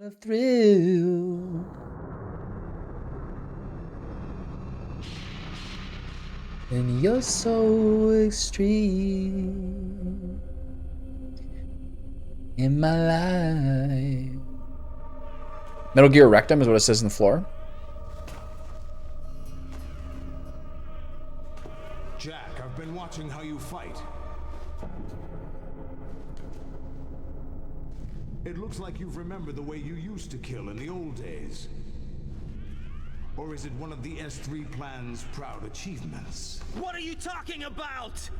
a thrill. And you're so extreme in my life. Metal Gear Rectum is what it says on the floor. Jack, I've been watching how you fight. It looks like you've remembered the way you used to kill in the old days. Or is it one of the S3 plan's proud achievements? What are you talking about?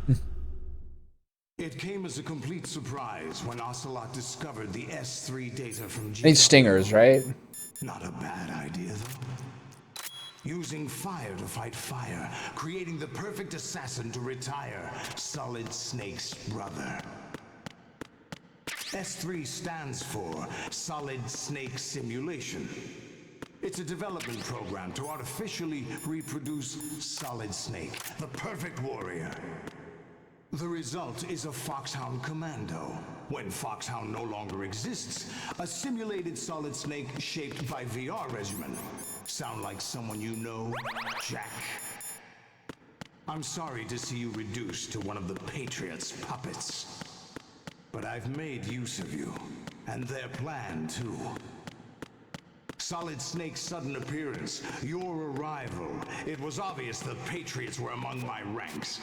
It came as a complete surprise when Ocelot discovered the S3 data from GW. I need stingers, right? Not a bad idea, though. Using fire to fight fire, creating the perfect assassin to retire Solid Snake's brother. S3 stands for Solid Snake Simulation. It's a development program to artificially reproduce Solid Snake, the perfect warrior. The result is a Foxhound Commando. When Foxhound no longer exists, a simulated Solid Snake shaped by VR regimen. Sound like someone you know, Jack? I'm sorry to see you reduced to one of the Patriots' puppets. But I've made use of you, and their plan too. Solid Snake's sudden appearance, your arrival. It was obvious the Patriots were among my ranks.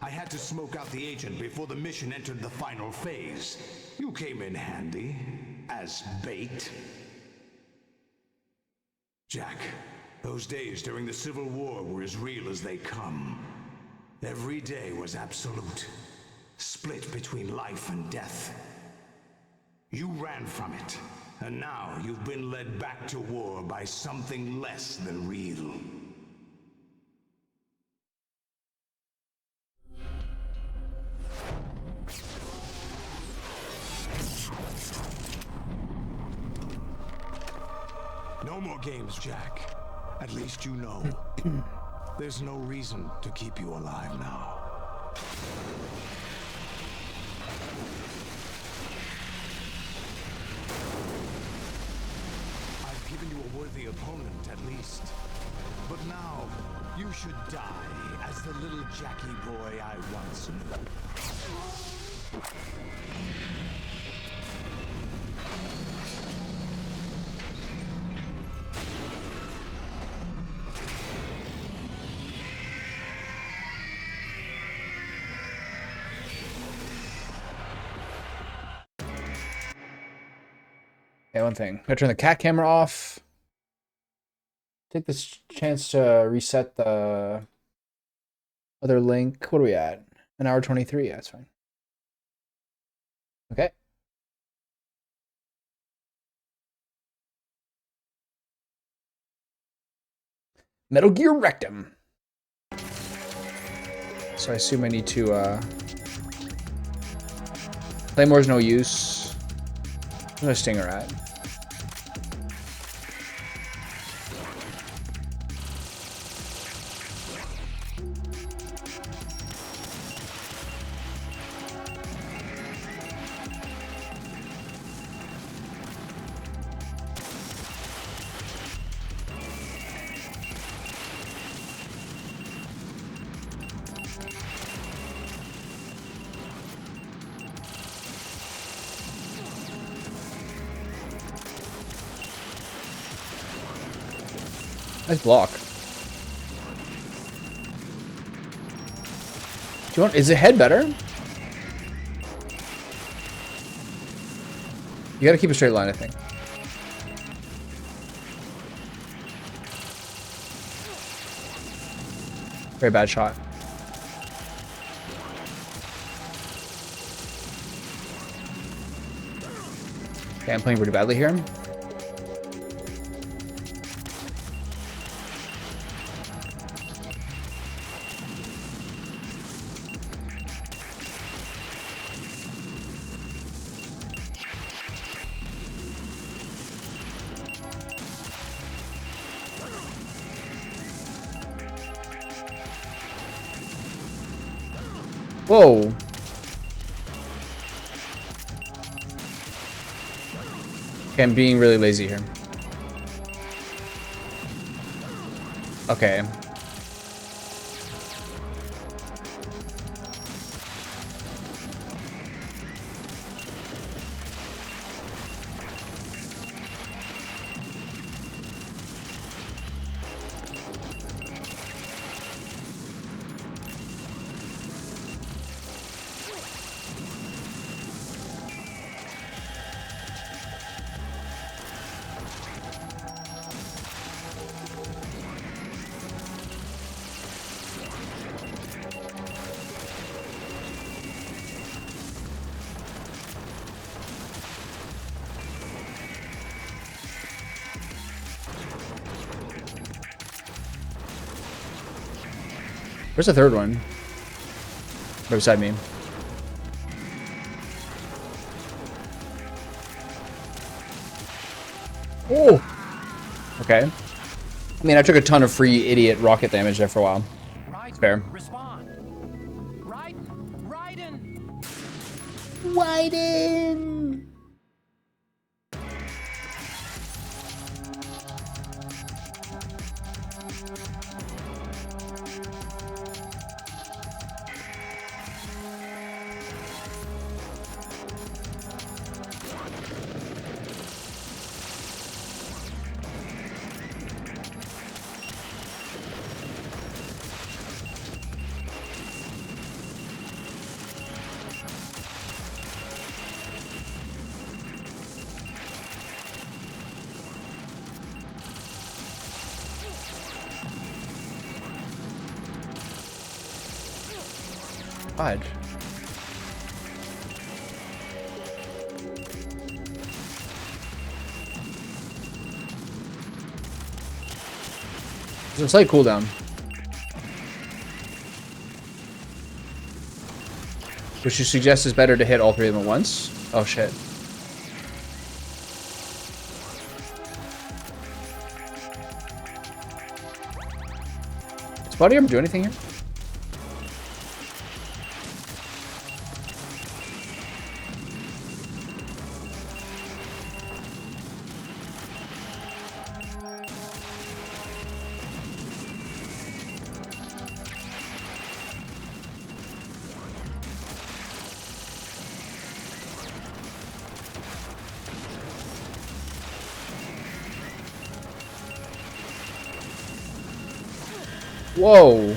I had to smoke out the agent before the mission entered the final phase. You came in handy, as bait. Jack, those days during the Civil War were as real as they come. Every day was absolute, split between life and death. You ran from it, and now you've been led back to war by something less than real. No more games, Jack. At least you know. There's no reason to keep you alive now. I've given you a worthy opponent, at least. But now, you should die as the little Jackie boy I once knew. Okay, one thing. I'm gonna turn the cat camera off. Take this chance to reset the other link. What are we at? An hour 23. Yeah, that's fine. Okay. Metal Gear Rectum. So I assume I need to Claymore's no use. Where's my stinger at? Nice block. Do you want? Is the head better? You gotta keep a straight line, I think. Very bad shot. Okay, I'm playing pretty badly here. Whoa. Okay, Okay, I'm being really lazy here. Okay. Where's the third one? Right beside me. Oh! Okay. I mean, I took a ton of free idiot rocket damage there for a while. It's fair. Respond. Raiden. Widen! God. There's a slight cooldown. Which you suggest is better to hit all three of them at once? Oh shit. Does Body Armor do anything here? Whoa.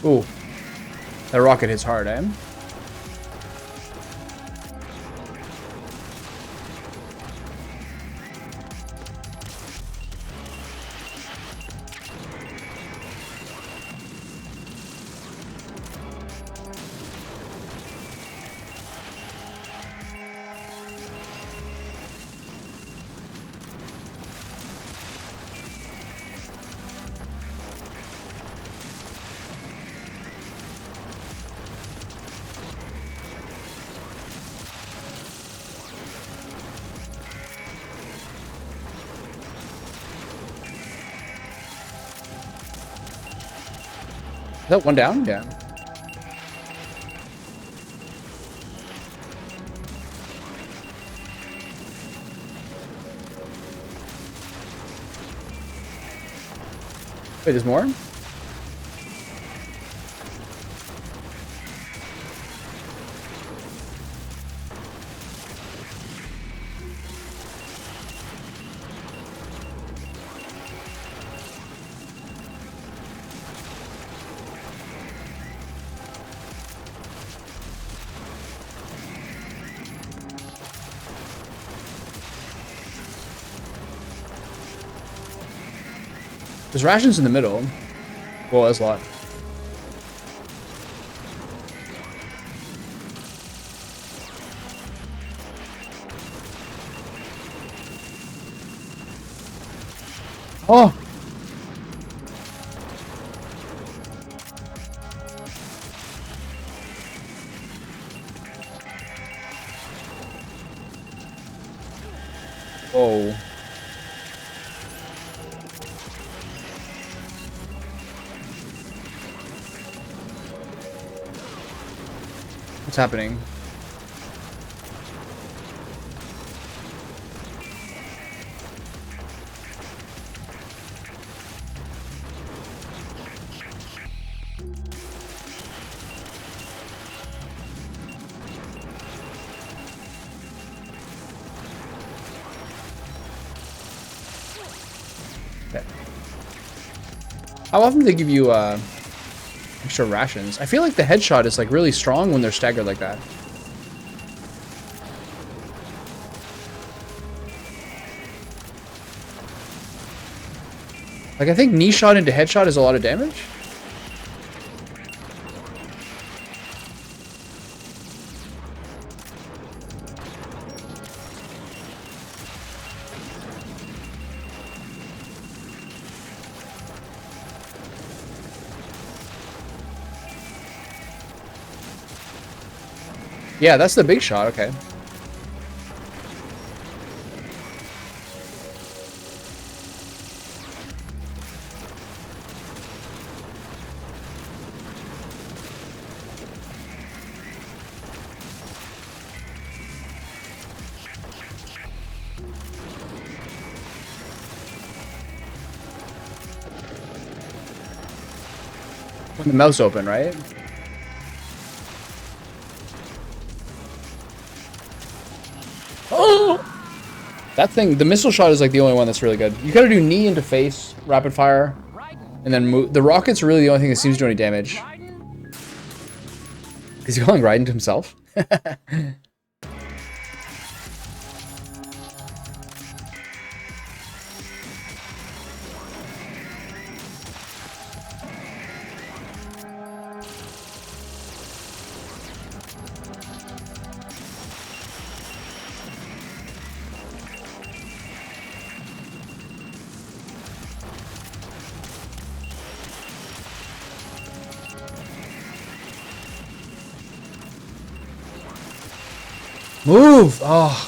Ooh. That rocket hits hard, eh? Is that one down? Yeah. Wait, there's more? There's rations in the middle. Whoa, that's a lot. Oh! Whoa. What's happening? Okay. How often do they give you extra rations? I feel like the headshot is like really strong when they're staggered like that. Like I think knee shot into headshot is a lot of damage. Yeah, that's the big shot, okay. When the mouth's open, right? Oh! That thing, the missile shot is like the only one that's really good. You gotta do knee into face, rapid fire, and then move. The rocket's really the only thing that seems to do any damage. Is he calling Raiden to himself? Move! Oh.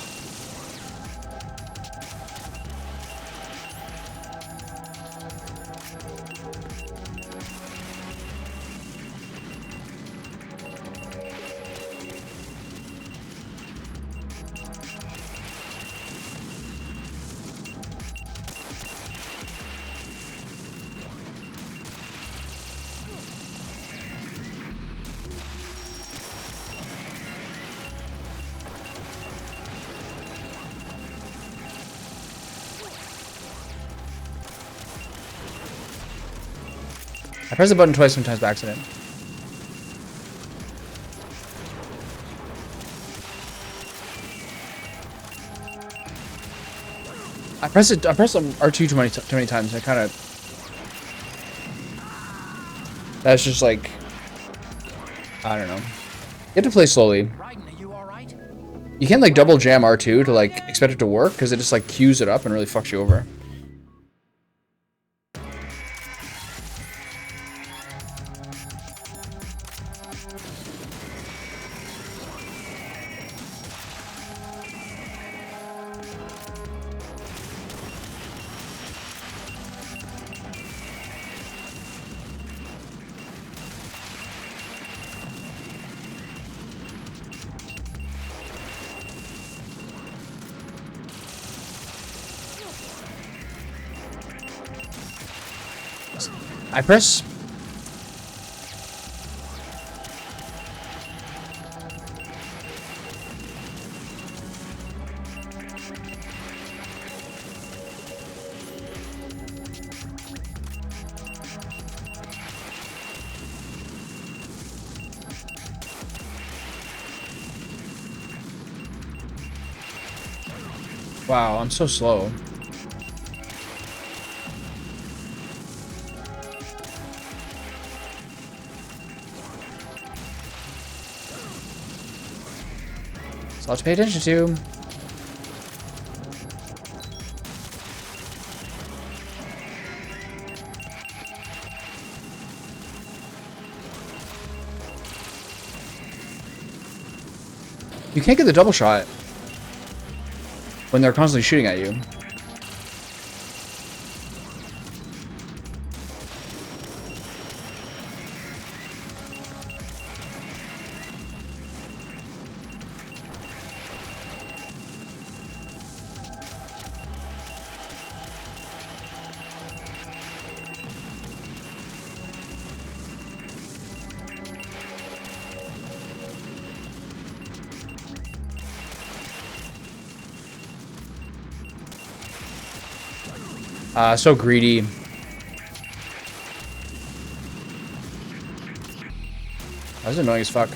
I pressed the button twice, sometimes by accident. I pressed R2 too many times. I kind of. That's just like. I don't know. You have to play slowly. You can't like double jam R2 to like expect it to work because it just like queues it up and really fucks you over. I press. Wow, I'm so slow. It's a lot to pay attention to. You can't get the double shot when they're constantly shooting at you. So greedy. That's annoying as fuck.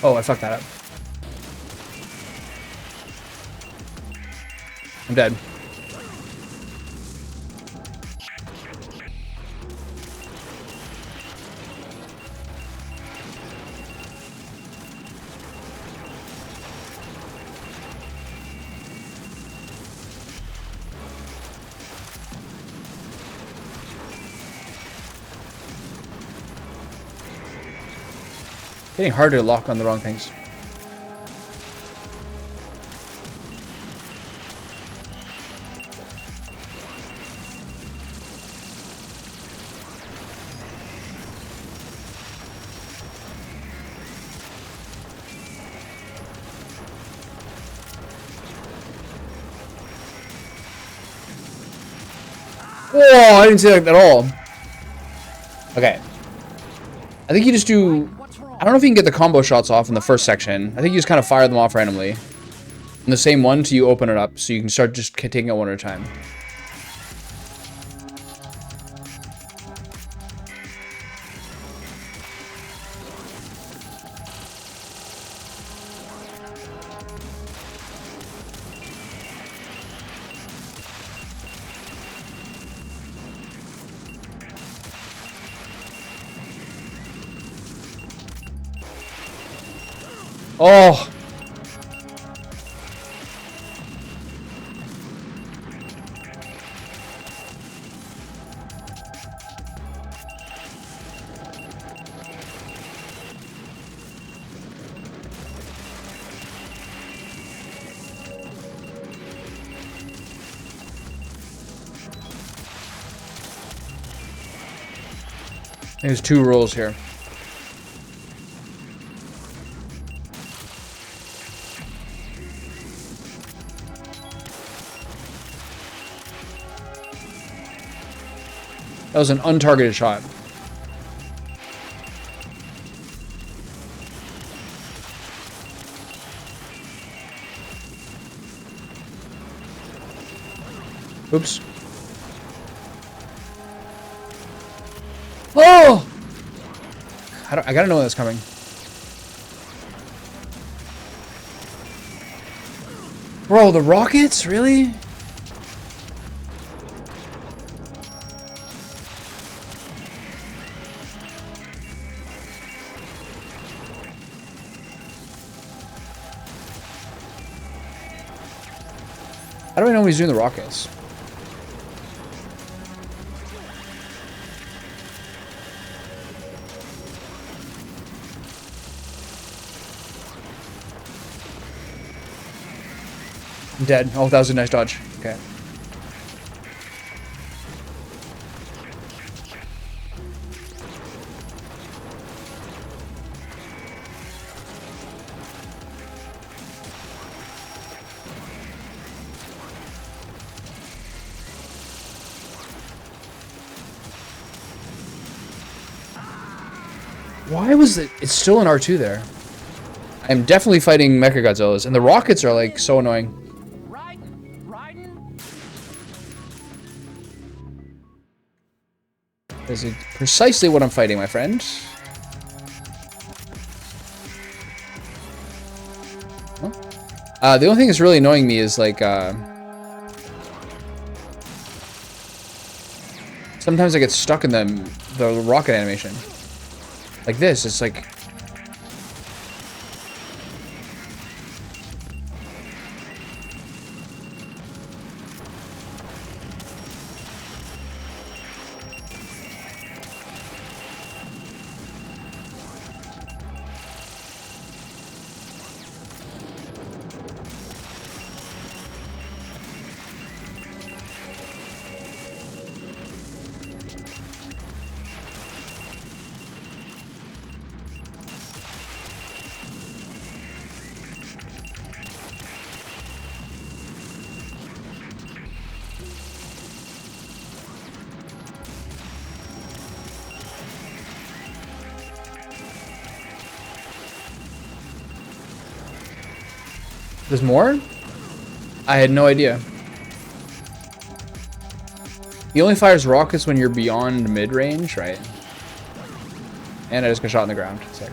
Oh, I fucked that up. I'm dead. Getting harder to lock on the wrong things. Whoa, I didn't see that at all. Okay. I think you just do... I don't know if you can get the combo shots off in the first section. I think you just kind of fire them off randomly. And the same one till you open it up, so you can start just taking it one at a time. Oh! There's 2 rules here. That was an untargeted shot. Oops. Oh! I gotta know when that's coming. Bro, the rockets? Really? How do I know when he's doing the rockets? I'm dead. Oh, that was a nice dodge. Okay. Why was it? It's still an R2 there. I'm definitely fighting Mechagodzillas, and the rockets are like so annoying. This is precisely what I'm fighting, my friend. The only thing that's really annoying me is like sometimes I get stuck in the rocket animation. Like this, it's like there's more? I had no idea. He only fires rockets when you're beyond mid-range, right? And I just got shot in the ground. Sick.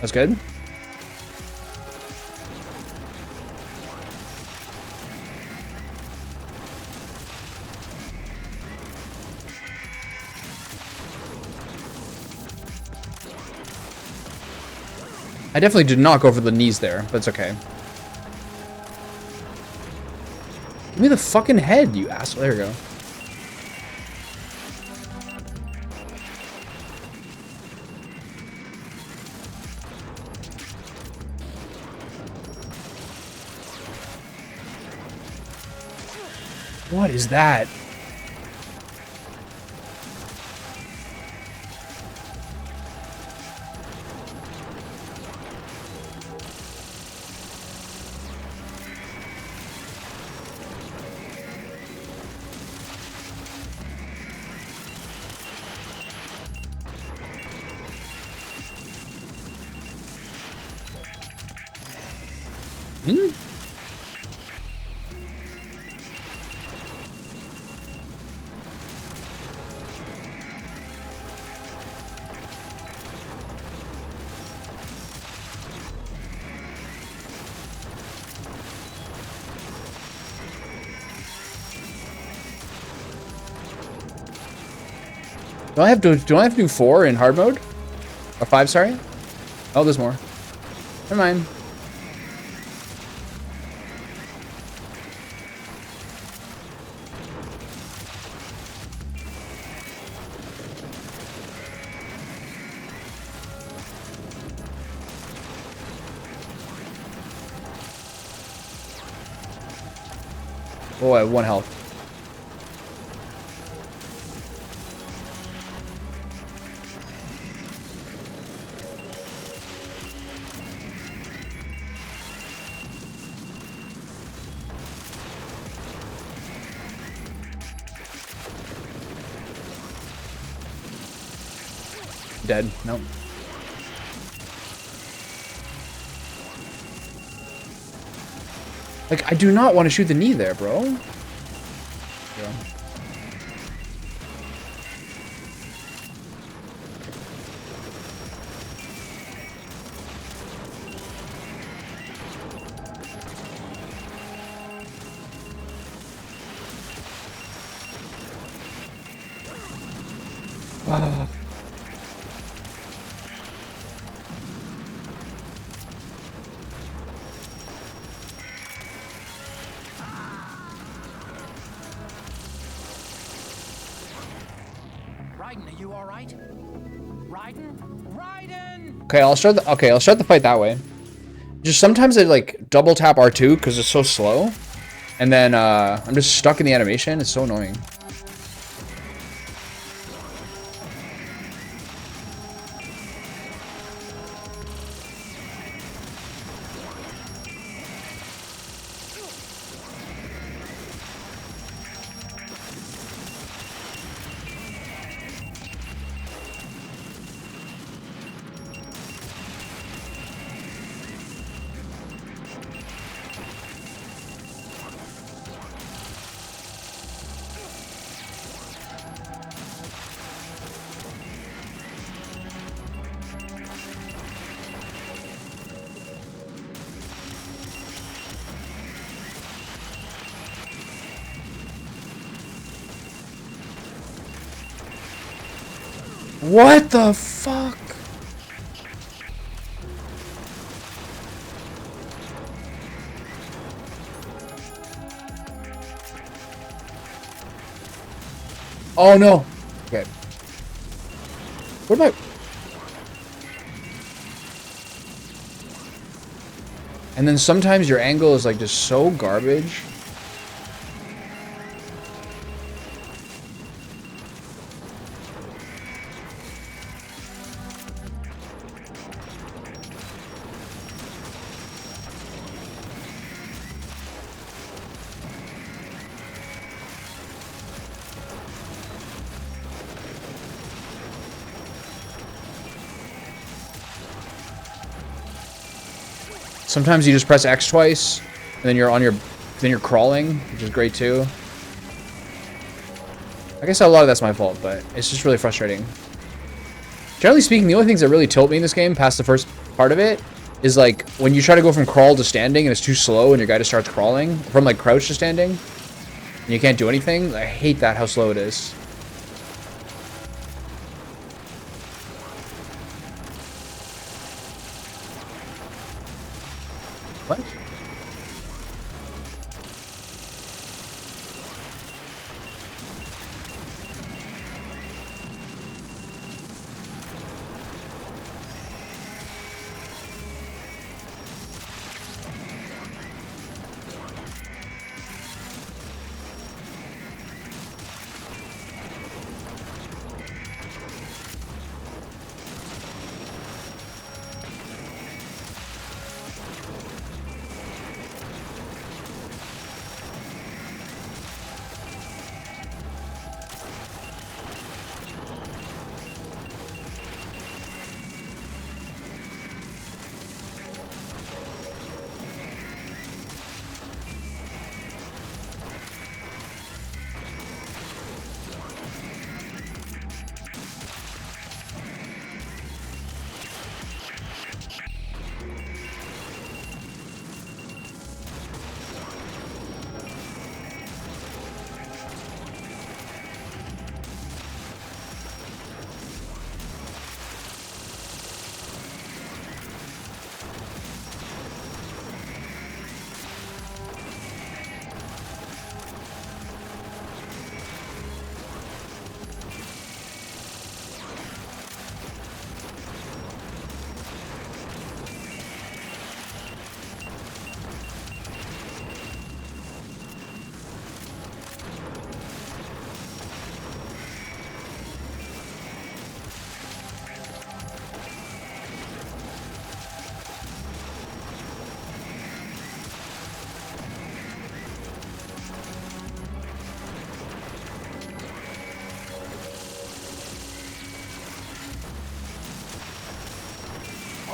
That's good. I definitely did not go for the knees there, but it's okay. Give me the fucking head, you asshole. There we go. What is that? Hmm? Do I have to do 4 in hard mode? Or 5, sorry? Oh, there's more. Never mind. Oh, I have 1 health. Dead. Nope. Like, I do not want to shoot the knee there, bro. Yeah. Raiden, are you all right? Raiden? Raiden! Okay, I'll start the fight that way. Just sometimes I like double tap R2 because it's so slow. And then I'm just stuck in the animation. It's so annoying. What the fuck? Oh no. Okay. What am I? And then sometimes your angle is like just so garbage. Sometimes you just press X twice, and then you're crawling, which is great too. I guess a lot of that's my fault, but it's just really frustrating. Generally speaking, the only things that really tilt me in this game, past the first part of it, is like when you try to go from crawl to standing and it's too slow and your guy just starts crawling, from like crouch to standing, and you can't do anything. I hate that, how slow it is. What?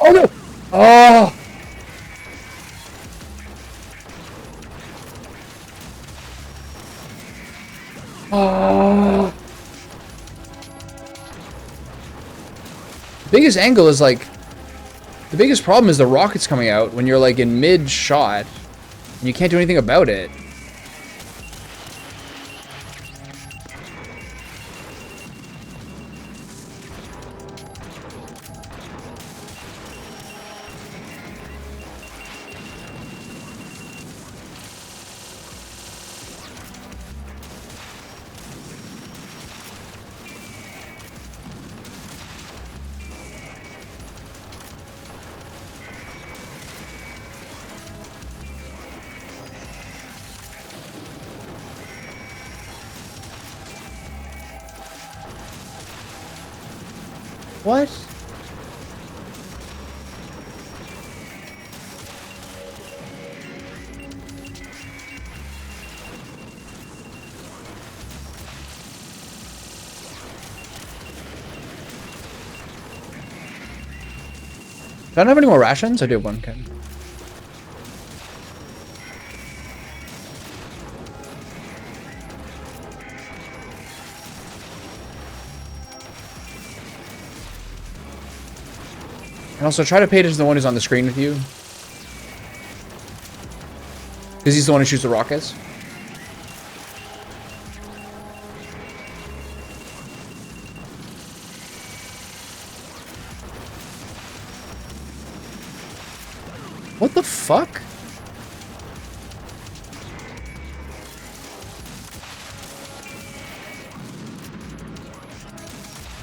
Oh no! Oh! Oh! Biggest angle is like, the biggest problem is the rockets coming out when you're like in mid shot and you can't do anything about it. What? Do I don't have any more rations? I do have one. Okay. And also try to pay attention to the one who's on the screen with you. Because he's the one who shoots the rockets. What the fuck?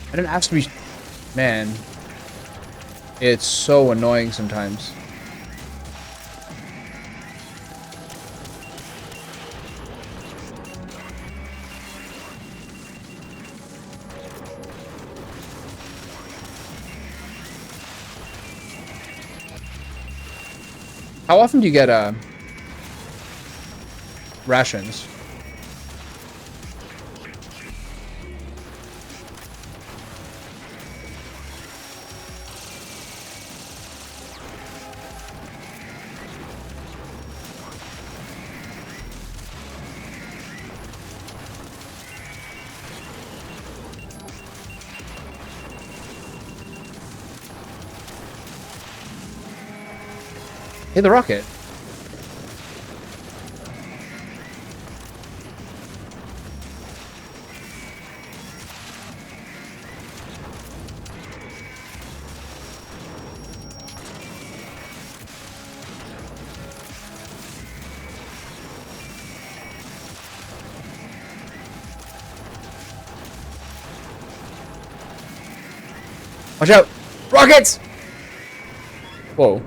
I didn't ask to be... Man. It's so annoying sometimes. How often do you get rations? Hey, the rocket. Watch out! Rockets! Whoa.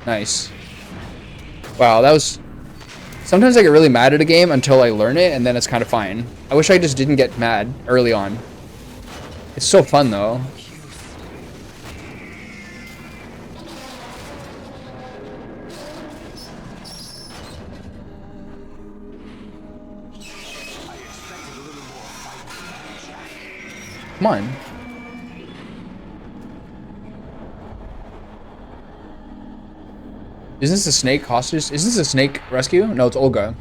Nice. Wow, that was... Sometimes I get really mad at a game until I learn it, and then it's kind of fine. I wish I just didn't get mad early on. It's so fun, though. Come on. Isn't this a snake hostage? Is this a snake rescue? No, it's Olga.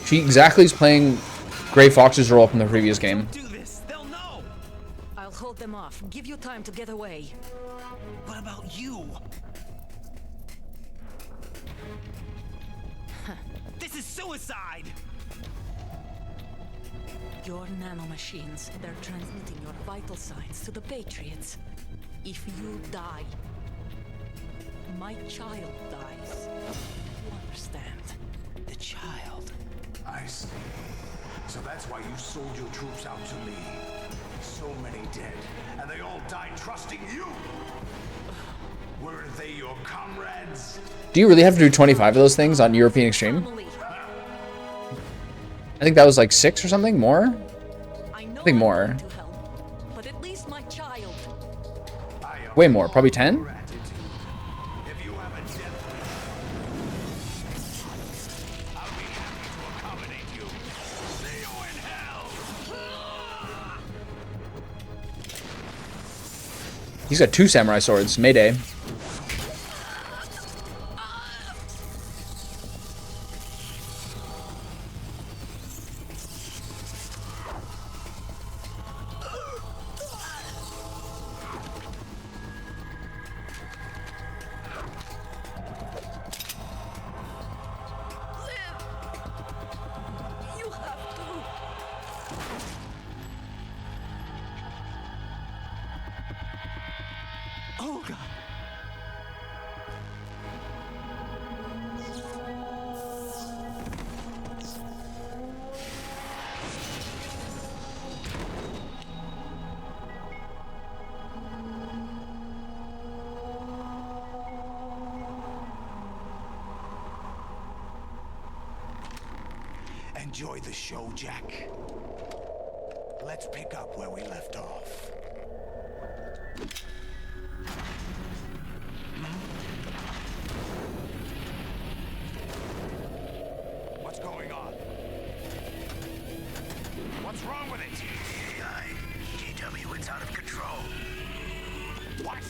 She exactly is playing Gray Fox's role from the previous game. Do this, they'll know. I'll hold them off. Give you time to get away. What about you? This is suicide. Your nanomachines, they're transmitting your vital signs to the Patriots. If you die, my child dies. You understand? The child. I see. So that's why you sold your troops out to me. So many dead, and they all died trusting you. Weren't they your comrades? Do you really have to do 25 of those things on European Extreme? Family. I think that was like 6 or something more. I know think I'm more. going to help, but at least my child. I am Way more, probably 10. gratitude. If you have a death wish, I'll be happy to accommodate you. See you in hell. He's got 2 samurai swords. Mayday. You have to. Olga, Enjoy the show, Jack. Let's pick up where we left off. What's going on? What's wrong with it? GW, it's out of control. What?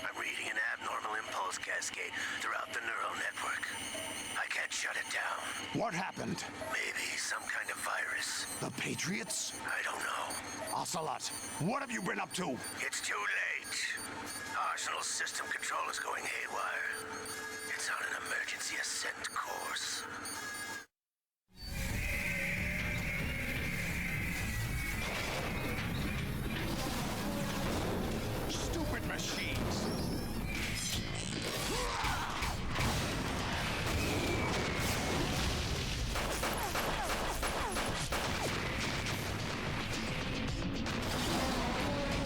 I'm reading an abnormal impulse cascade throughout the neural network. I can't shut it down. What happened? Maybe some kind of virus. The Patriots? I don't know. Ocelot, what have you been up to? It's too late. Arsenal's system control is going haywire. It's on an emergency ascent course. Stupid machines!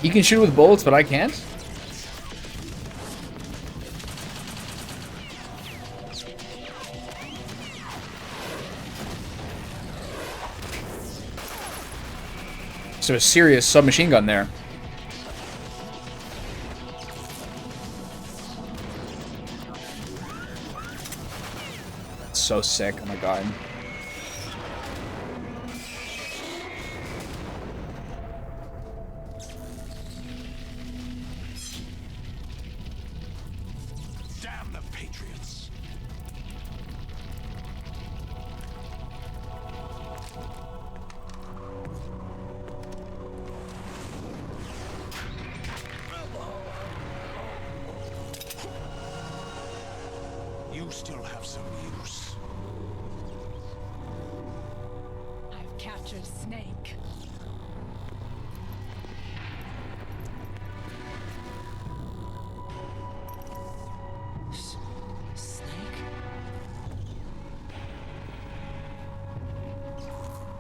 He can shoot with bullets, but I can't? So a serious submachine gun there. That's so sick, oh my god. Damn the Patriots! You still have some use. I've captured Snake. Snake?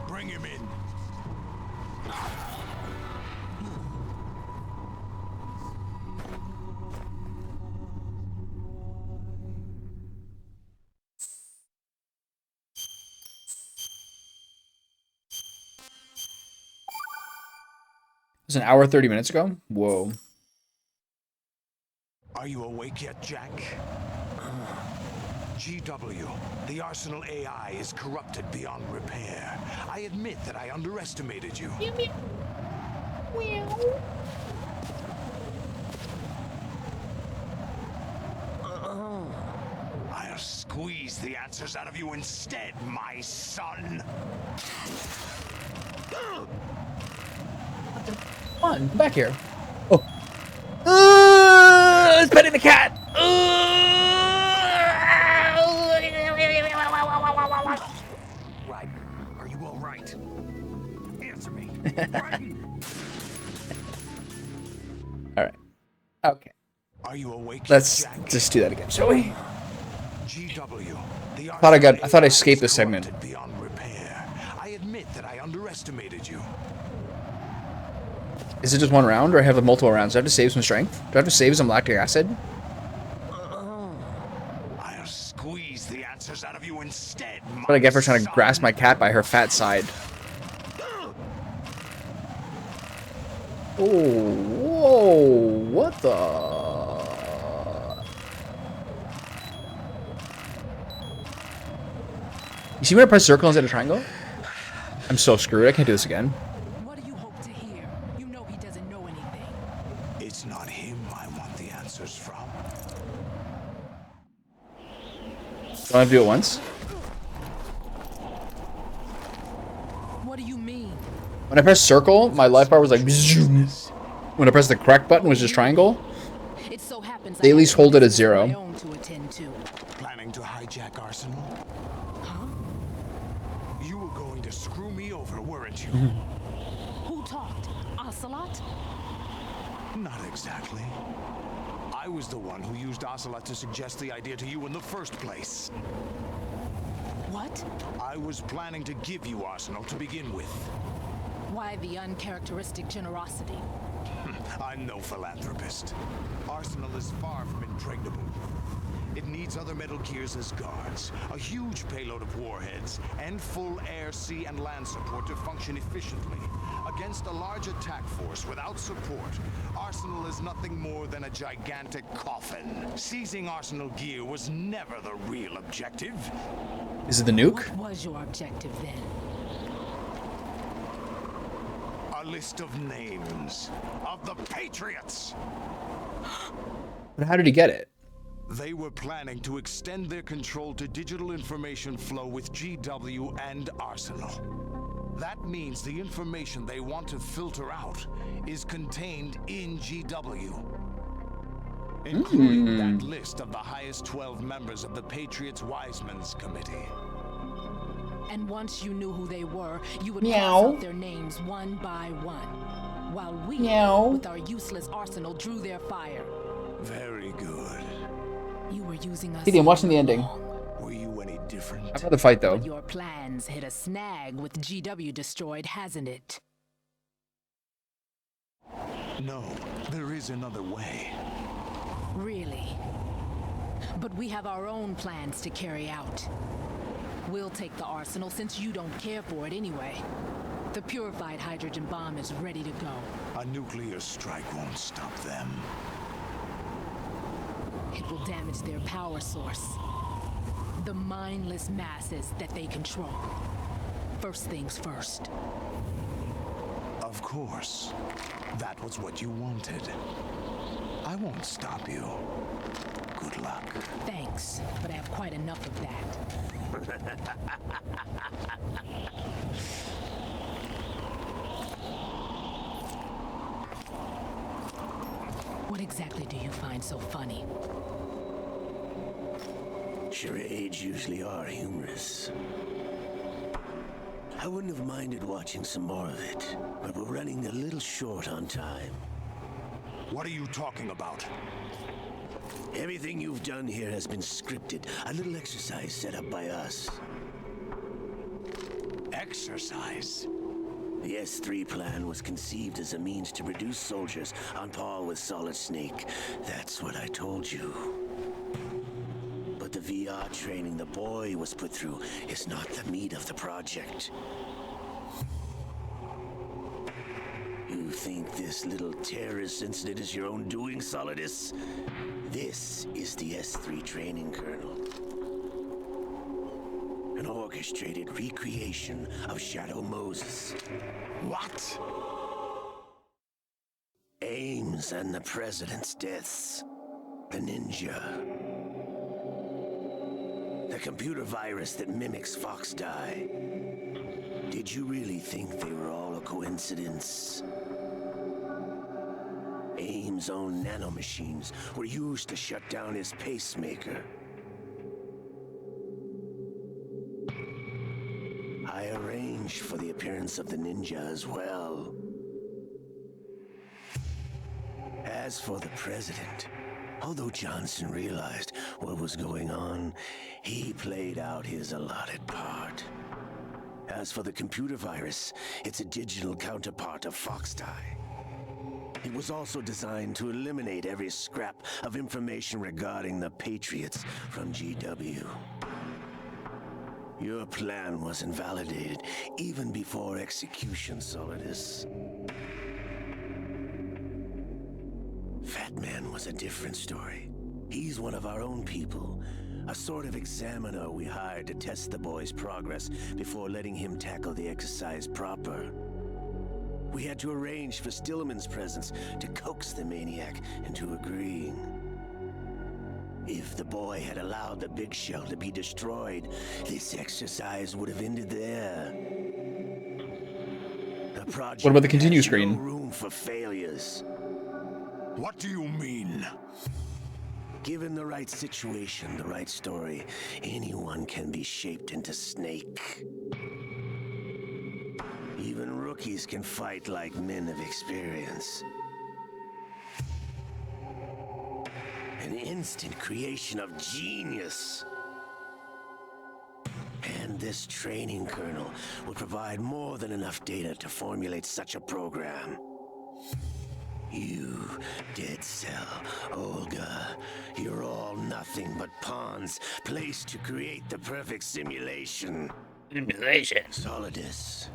Bring him in. It was an hour 30 minutes ago? Whoa. Are you awake yet, Jack? GW, the Arsenal AI is corrupted beyond repair. I admit that I underestimated you. I'll squeeze the answers out of you instead, my son. Come on, come back here. Oh. It's petting the cat. Right. Are you all right? Answer me. Right. All right. Okay. Are you awake yet, Let's Jack? just do that again, shall we? GW, the I thought I Arsenal escaped AI this segment. is corrupted beyond repair. I admit that I underestimated you. Is it just one round, or I have multiple rounds? Do I have to save some strength? Do I have to save some lactic acid? I'll squeeze the answers out of you instead, my What do I get for trying to son. grasp my cat by her fat side? Oh, whoa, what the? You see when I press circle instead of triangle? I'm so screwed, I can't do this again. What do you hope to hear? You know he doesn't know anything. It's not him I want the answers from. Do I have to do it once? What do you mean? When I pressed circle, my life bar was like zoom. When I pressed the correct button, was just triangle. It so happens They I at least have hold it at business of my 0. own to attend to. Planning to hijack Arsenal? Huh? You were going to screw me over, weren't you? Who talked? Ocelot? Not exactly. I was the one who used Ocelot to suggest the idea to you in the first place. What? I was planning to give you Arsenal to begin with. Why the uncharacteristic generosity? I'm no philanthropist. Arsenal is far from impregnable. It needs other Metal Gears as guards, a huge payload of warheads, and full air, sea, and land support to function efficiently. Against a large attack force without support, Arsenal is nothing more than a gigantic coffin. Seizing Arsenal gear was never the real objective. Is it the nuke? What was your objective then? A list of names of the Patriots. But how did he get it? They were planning to extend their control to digital information flow with GW and Arsenal. That means the information they want to filter out is contained in GW. Including that list of the highest 12 members of the Patriots Wiseman's Committee. And once you knew who they were, you would Meow. cross out their names one by one. While we, Meow. with our useless arsenal, drew their fire. Very good. You were using us. Katie, I'm watching the ending. Were you any different? I've had the fight though. Your plans hit a snag with GW destroyed, hasn't it? No, there is another way. Really? But we have our own plans to carry out. We'll take the arsenal since you don't care for it anyway. The purified hydrogen bomb is ready to go. A nuclear strike won't stop them. It will damage their power source. The mindless masses that they control. First things first. Of course. That was what you wanted. I won't stop you. Good luck. Thanks, but I have quite enough of that. What exactly do you find so funny? Charades usually are humorous. I wouldn't have minded watching some more of it, but we're running a little short on time. What are you talking about? Everything you've done here has been scripted, a little exercise set up by us. Exercise? The S3 plan was conceived as a means to reduce soldiers on par with Solid Snake. That's what I told you. But the VR training the boy was put through is not the meat of the project. You think this little terrorist incident is your own doing, Solidus? This is the S3 training kernel. An orchestrated recreation of Shadow Moses. What? Ames and the President's deaths. The ninja. The computer virus that mimics Foxdie. Did you really think they were all a coincidence? Ames' own nanomachines were used to shut down his pacemaker. I arranged for the appearance of the ninja as well. As for the president, although Johnson realized what was going on, he played out his allotted part. As for the computer virus, it's a digital counterpart of Foxdie. It was also designed to eliminate every scrap of information regarding the Patriots from GW. Your plan was invalidated even before execution, Solidus. Fat Man was a different story. He's one of our own people, a sort of examiner we hired to test the boy's progress before letting him tackle the exercise proper. We had to arrange for Stillman's presence to coax the maniac into agreeing. If the boy had allowed the big shell to be destroyed, this exercise would have ended there. The project What about the continue has screen? No room for failures. What do you mean? Given the right situation, the right story, anyone can be shaped into Snake. Even rookies can fight like men of experience. An instant creation of genius. And this training kernel would provide more than enough data to formulate such a program. You, Dead Cell, Olga, you're all nothing but pawns placed to create the perfect simulation. Solidus,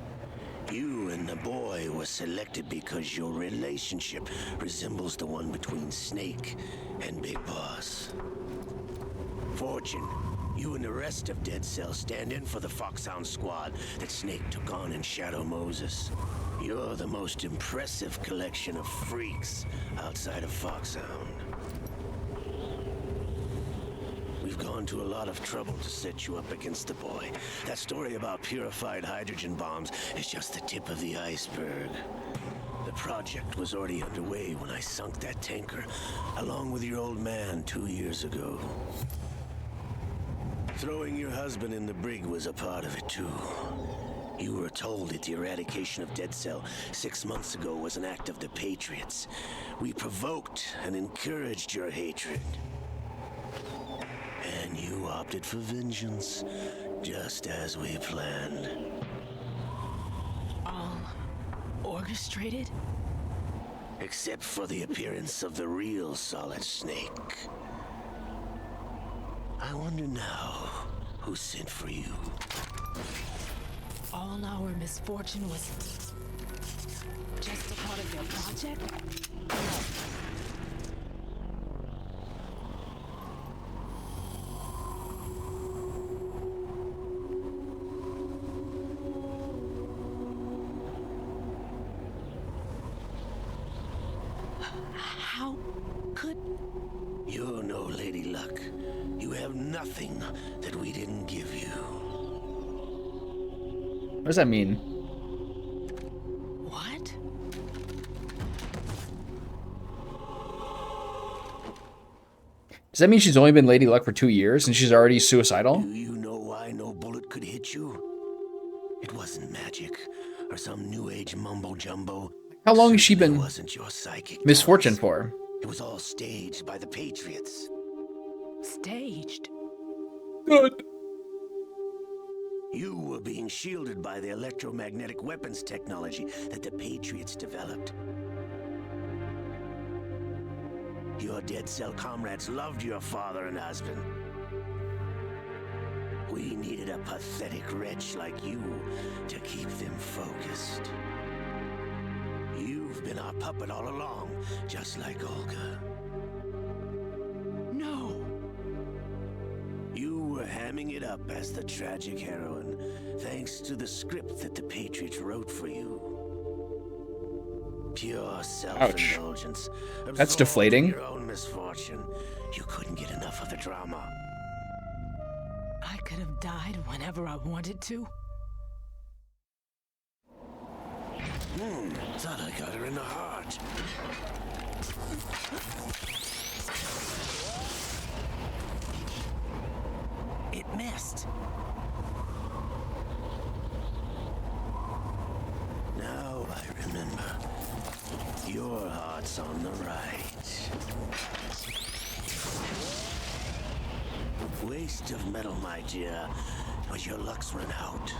you and the boy were selected because your relationship resembles the one between Snake and Big Boss. Fortune, you and the rest of Dead Cell stand in for the Foxhound squad that Snake took on in Shadow Moses. You're the most impressive collection of freaks outside of Foxhound. We've gone to a lot of trouble to set you up against the boy. That story about purified hydrogen bombs is just the tip of the iceberg. The project was already underway when I sunk that tanker, along with your old man 2 years ago. Throwing your husband in the brig was a part of it too. You were told that the eradication of Dead Cell 6 months ago was an act of the Patriots. We provoked and encouraged your hatred. And you opted for vengeance, just as we planned. All orchestrated? Except for the appearance of the real Solid Snake. I wonder now who sent for you. All our misfortune was just a part of your project? How could... You're no Lady Luck. You have nothing that we didn't give you. What does that mean? What? Does that mean she's only been Lady Luck for 2 years and she's already suicidal? Do you know why no bullet could hit you? It wasn't magic or some new age mumbo jumbo. How long has she It been wasn't your psychic Miss Fortune powers. for? It was all staged by the Patriots. Staged? Good. You were being shielded by the electromagnetic weapons technology that the Patriots developed. Your Dead Cell comrades loved your father and husband. We needed a pathetic wretch like you to keep them focused. You've been our puppet all along, just like Olga. No. You were hamming it up as the tragic heroine, thanks to the script that the Patriots wrote for you. Pure self-indulgence. That's Absorbed deflating. in your own misfortune. You couldn't get enough of the drama. I could have died whenever I wanted to. Thought I got her in the heart. It missed. Now I remember. Your heart's on the right. Waste of metal, my dear, but your luck's run out.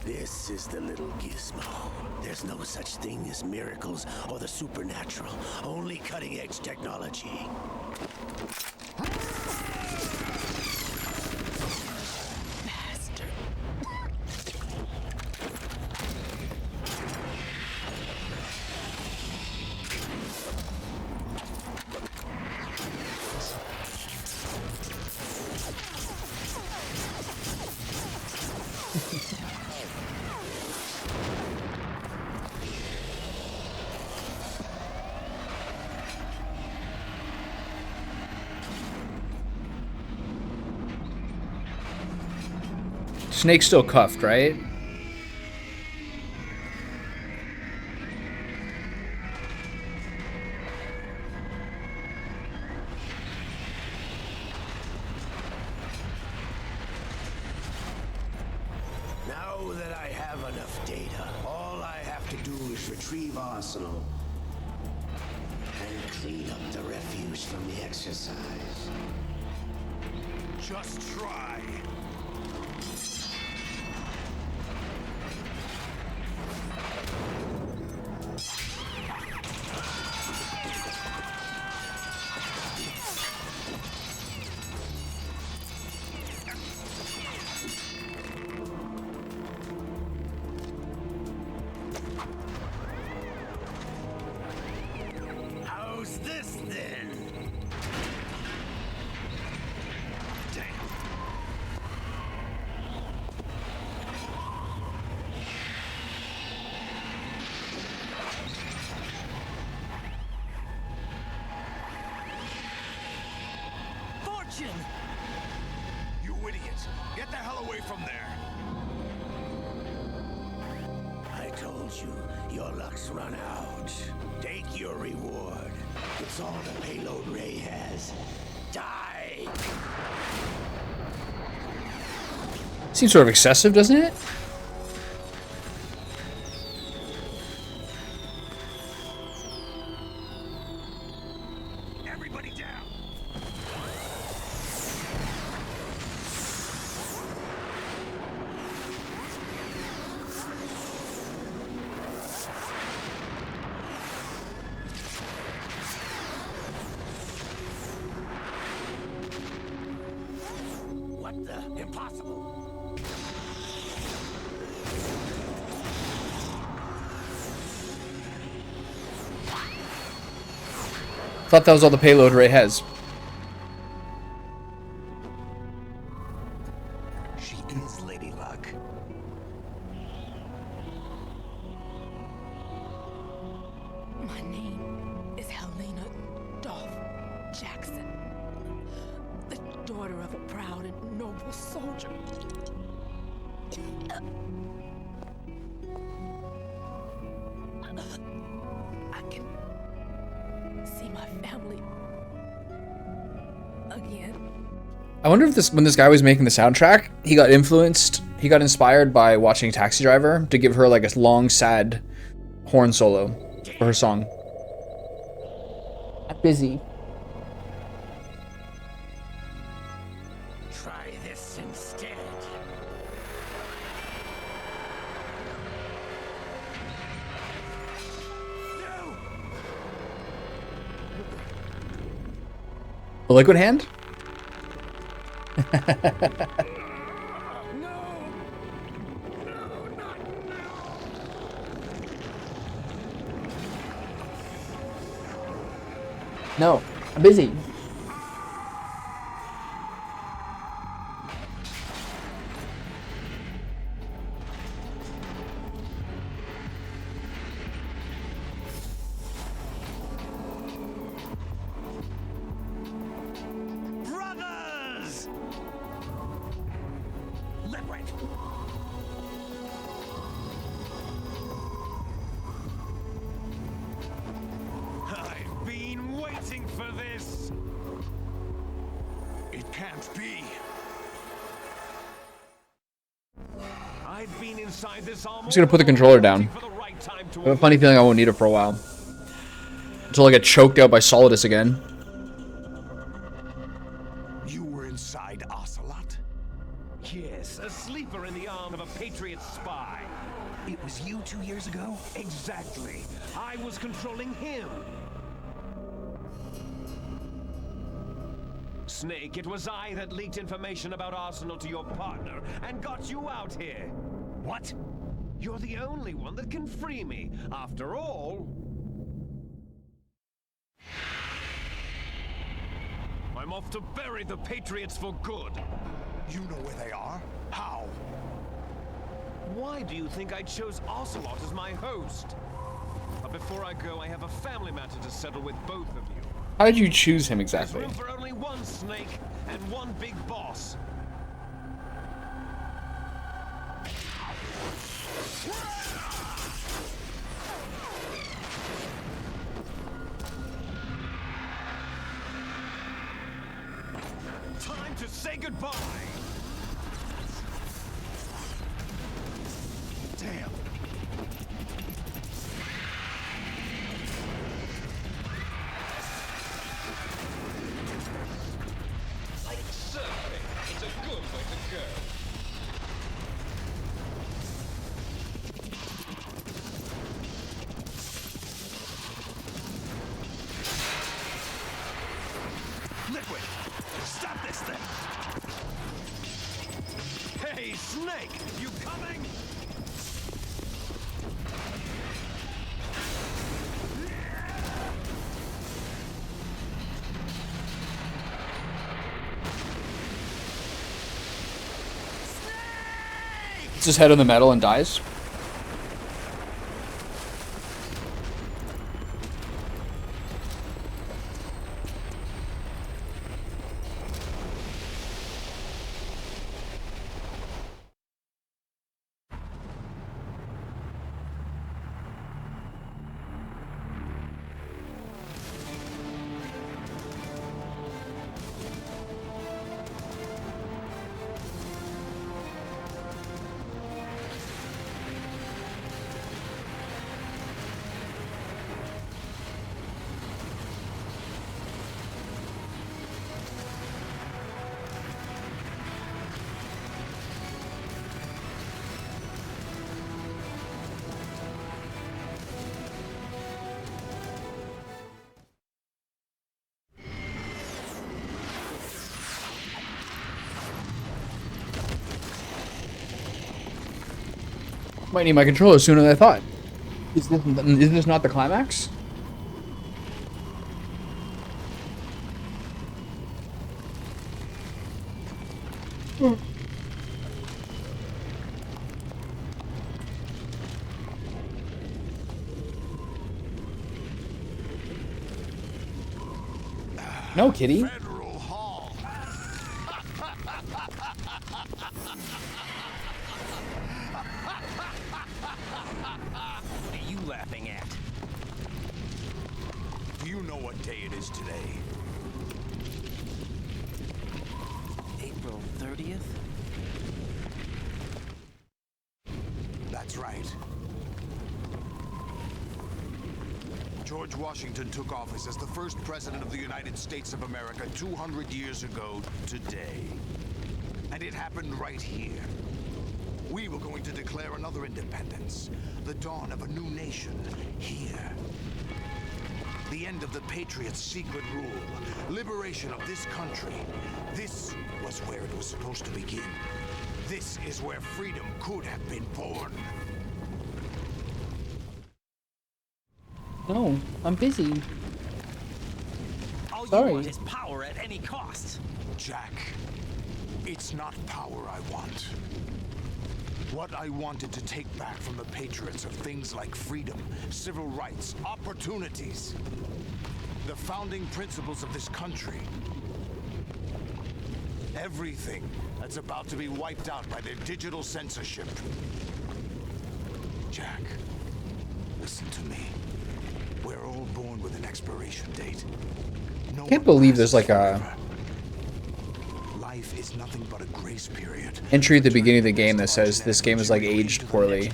This is the little gizmo. There's no such thing as miracles or the supernatural, only cutting-edge technology. Bastard. Snake's still cuffed, right? Now know that I have enough data. All I have to do is retrieve Arsenal and clean up the refuse from the exercise. Just try. How's this then? Damn. Fortune! You idiot! Get the hell away from there! I told you, your luck's run out. Take your reward. It's all the payload Ray has. Die! Seems sort of excessive, doesn't it? Everybody down! What the? Impossible! Thought that was all the payload Ray has. She is Lady Luck. My name is Helena Dolph Jackson, the daughter of a proud and noble soldier. I can see my family again. I wonder if when this guy was making the soundtrack, he got inspired by watching Taxi Driver to give her like a long, sad horn solo for her song. I'm busy. Try this instead. No! The liquid hand? No, I'm busy. Brothers! Liquid! I've been waiting for this! It can't be. I've been inside this armor. I'm just gonna put the controller down. for the right time to I have a funny feeling I won't need it for a while. Until I get choked out by Solidus again. You were inside Ocelot? Yes, a sleeper in the arm of a Patriot spy. It was you 2 years ago? Exactly. I was controlling him. Snake, it was I that leaked information about Arsenal to your partner and got you out here. What? You're the only one that can free me. After all, I'm off to bury the Patriots for good. You know where they are? How? Why do you think I chose Ocelot as my host? But before I go, I have a family matter to settle with both of you. How did you choose him There's exactly? room for only one Snake and one big boss. Time to say goodbye. Damn. Like surfing. It's a good way to go. Liquid, stop this thing. Hey, Snake, you coming? Puts his head on the metal and dies. Might need my controller sooner than I thought. Is this not the climax? No, kitty. Federal Hall. What are you laughing at? Do you know what day it is today? April 30th? That's right. George Washington took office as the first president of the United States of America 200 years ago today. And it happened right here. We were going to declare another independence, the dawn of a new nation here. The end of the Patriots' secret rule, liberation of this country. This was where it was supposed to begin. This is where freedom could have been born. No, I'm busy. All Sorry. you want is power at any cost. Jack, it's not power I want. What I wanted to take back from the Patriots are things like freedom, civil rights, opportunities. The founding principles of this country. Everything that's about to be wiped out by their digital censorship. Jack, listen to me. We're all born with an expiration date. No Can't one believe lasts there's like forever. a Life is nothing but a grace period. entry at the beginning of the game that says this game is like aged poorly.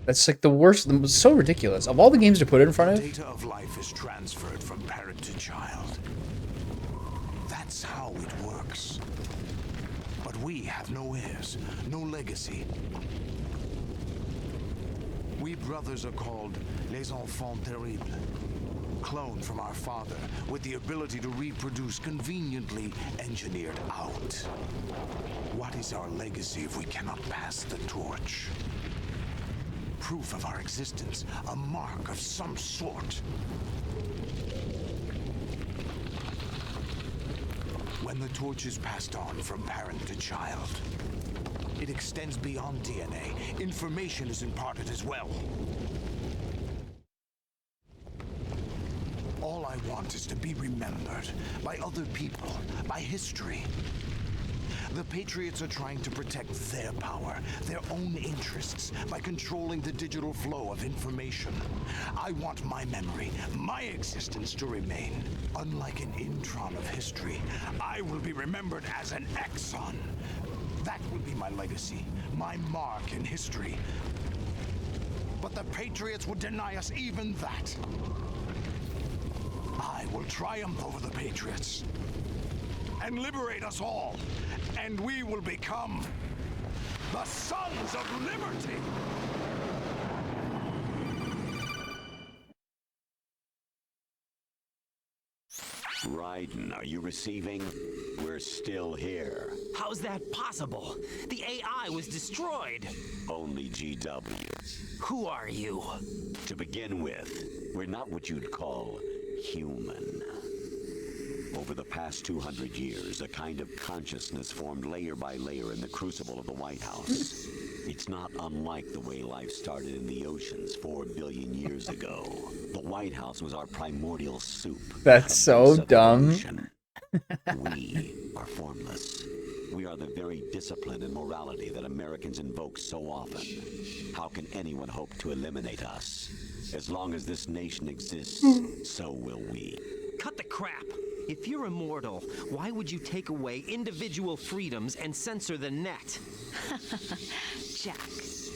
That's like the worst, so ridiculous. Of all the games to put it in front of, Data of life is transferred from parent to child. That's how it works. But we have no heirs, no legacy. We brothers are called les enfants terribles. Cloned from our father, with the ability to reproduce conveniently engineered out. What is our legacy if we cannot pass the torch? Proof of our existence, a mark of some sort. When the torch is passed on from parent to child, it extends beyond DNA. Information is imparted as well. All I want is to be remembered by other people, by history. The Patriots are trying to protect their power, their own interests, by controlling the digital flow of information. I want my memory, my existence to remain. Unlike an intron of history, I will be remembered as an exon. That will be my legacy, my mark in history. But the Patriots would deny us even that. I will triumph over the Patriots and liberate us all, and we will become the Sons of Liberty. Raiden, are you receiving? We're still here. How's that possible? The AI was destroyed. Only GW. Who are you? To begin with, we're not what you'd call human. Over the past 200 years, a kind of consciousness formed layer by layer in the crucible of the White House. It's not unlike the way life started in the oceans 4 billion years ago. The White House was our primordial soup. That's so dumb. We are formless. We are the very discipline and morality that Americans invoke so often. How can anyone hope to eliminate us? As long as this nation exists, so will we. Cut the crap. If you're immortal, why would you take away individual freedoms and censor the net? Jack,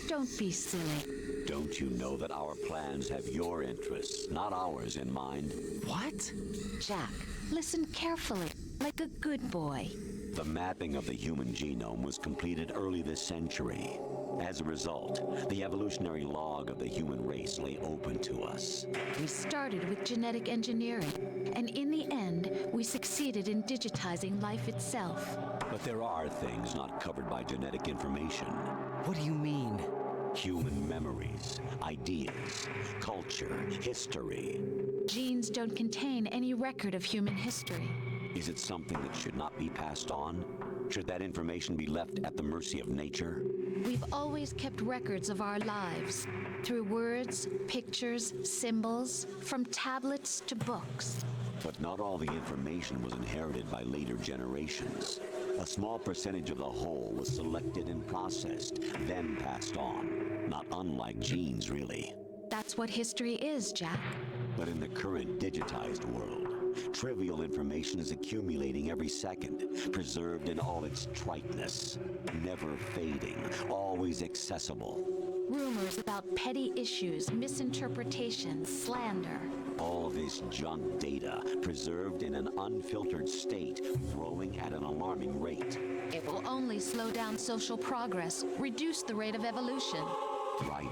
don't be silly. Don't you know that our plans have your interests, not ours, in mind? What? Jack, listen carefully, like a good boy. The mapping of the human genome was completed early this century. As a result, the evolutionary log of the human race lay open to us. We started with genetic engineering, and in the end, we succeeded in digitizing life itself. But there are things not covered by genetic information. What do you mean? Human memories, ideas, culture, history. Genes don't contain any record of human history. Is it something that should not be passed on? Should that information be left at the mercy of nature? We've always kept records of our lives, through words, pictures, symbols, from tablets to books. But not all the information was inherited by later generations. A small percentage of the whole was selected and processed, then passed on. Not unlike genes, really. That's what history is, Jack. But in the current digitized world, trivial information is accumulating every second, preserved in all its triteness, never fading, always accessible. Rumors about petty issues, misinterpretations, slander. All this junk data, preserved in an unfiltered state, growing at an alarming rate. It will only slow down social progress, reduce the rate of evolution. Right.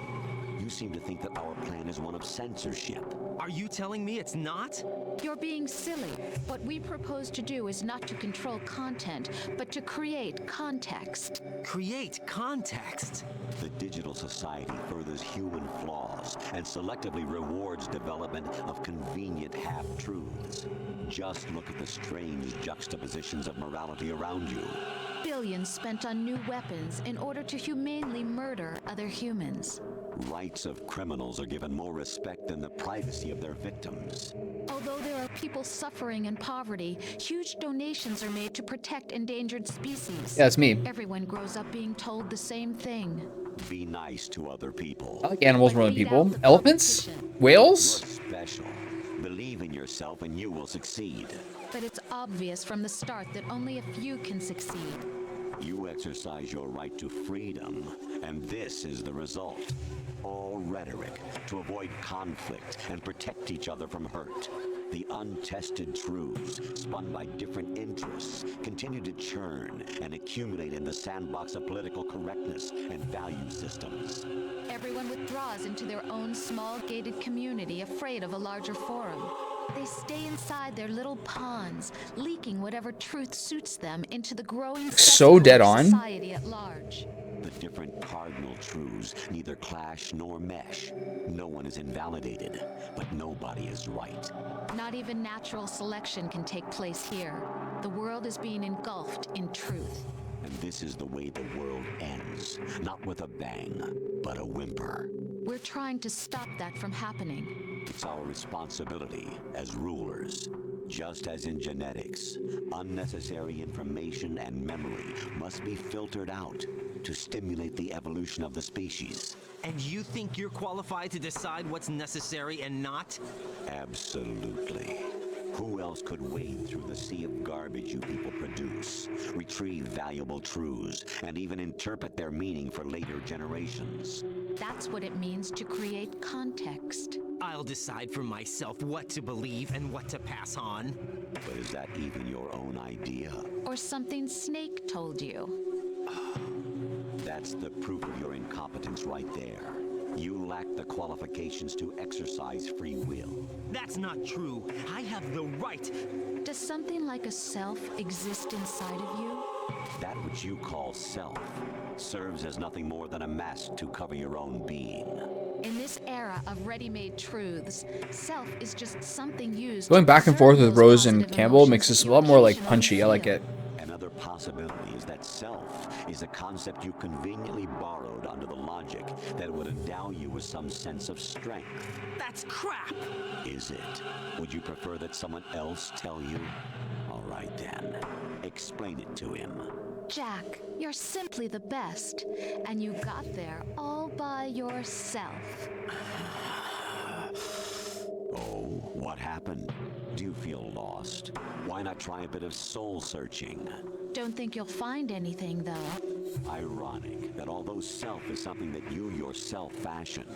You seem to think that our plan is one of censorship. Are you telling me it's not? You're being silly. What we propose to do is not to control content, but to create context. Create context? The digital society furthers human flaws and selectively rewards development of convenient half-truths. Just look at the strange juxtapositions of morality around you. Billions spent on new weapons in order to humanely murder other humans. Rights of criminals are given more respect than the privacy of their victims. Although there are people suffering in poverty, huge donations are made to protect endangered species. Yeah, it's me. Everyone grows up being told the same thing. Be nice to other people. I like animals more than Weed people. out the Elephants? competition. Whales? You're special. Believe in yourself and you will succeed. But it's obvious from the start that only a few can succeed. You exercise your right to freedom, and this is the result. All rhetoric to avoid conflict and protect each other from hurt. The untested truths, spun by different interests, continue to churn and accumulate in the sandbox of political correctness and value systems. Everyone withdraws into their own small gated community, afraid of a larger forum. They stay inside their little ponds, leaking whatever truth suits them into the growing So dead on. society at large. The different cardinal truths neither clash nor mesh. No one is invalidated, but nobody is right. Not even natural selection can take place here. The world is being engulfed in truth. And this is the way the world ends. Not with a bang, but a whimper. We're trying to stop that from happening. It's our responsibility as rulers. Just as in genetics, unnecessary information and memory must be filtered out to stimulate the evolution of the species. And you think you're qualified to decide what's necessary and not? Absolutely. Who else could wade through the sea of garbage you people produce, retrieve valuable truths, and even interpret their meaning for later generations? That's what it means to create context. I'll decide for myself what to believe and what to pass on. But is that even your own idea? Or something Snake told you. That's the proof of your incompetence right there. You lack the qualifications to exercise free will. That's not true. I have the right. Does something like a self exist inside of you? That which you call self serves as nothing more than a mask to cover your own being. In this era of ready-made truths, self is just something used. Going to back and preserve forth with those Rose and positive Campbell emotions makes this that a lot you more like occasionally punchy. I like feel. it. Another possibility is that self is a concept you conveniently borrowed under the logic that would endow you with some sense of strength. That's crap. Is it? Would you prefer that someone else tell you? All right then. Explain it to him. Jack, you're simply the best, and you got there all by yourself. Oh, what happened? Do you feel lost? Why not try a bit of soul searching? Don't think you'll find anything, though. Ironic that although self is something that you yourself fashioned,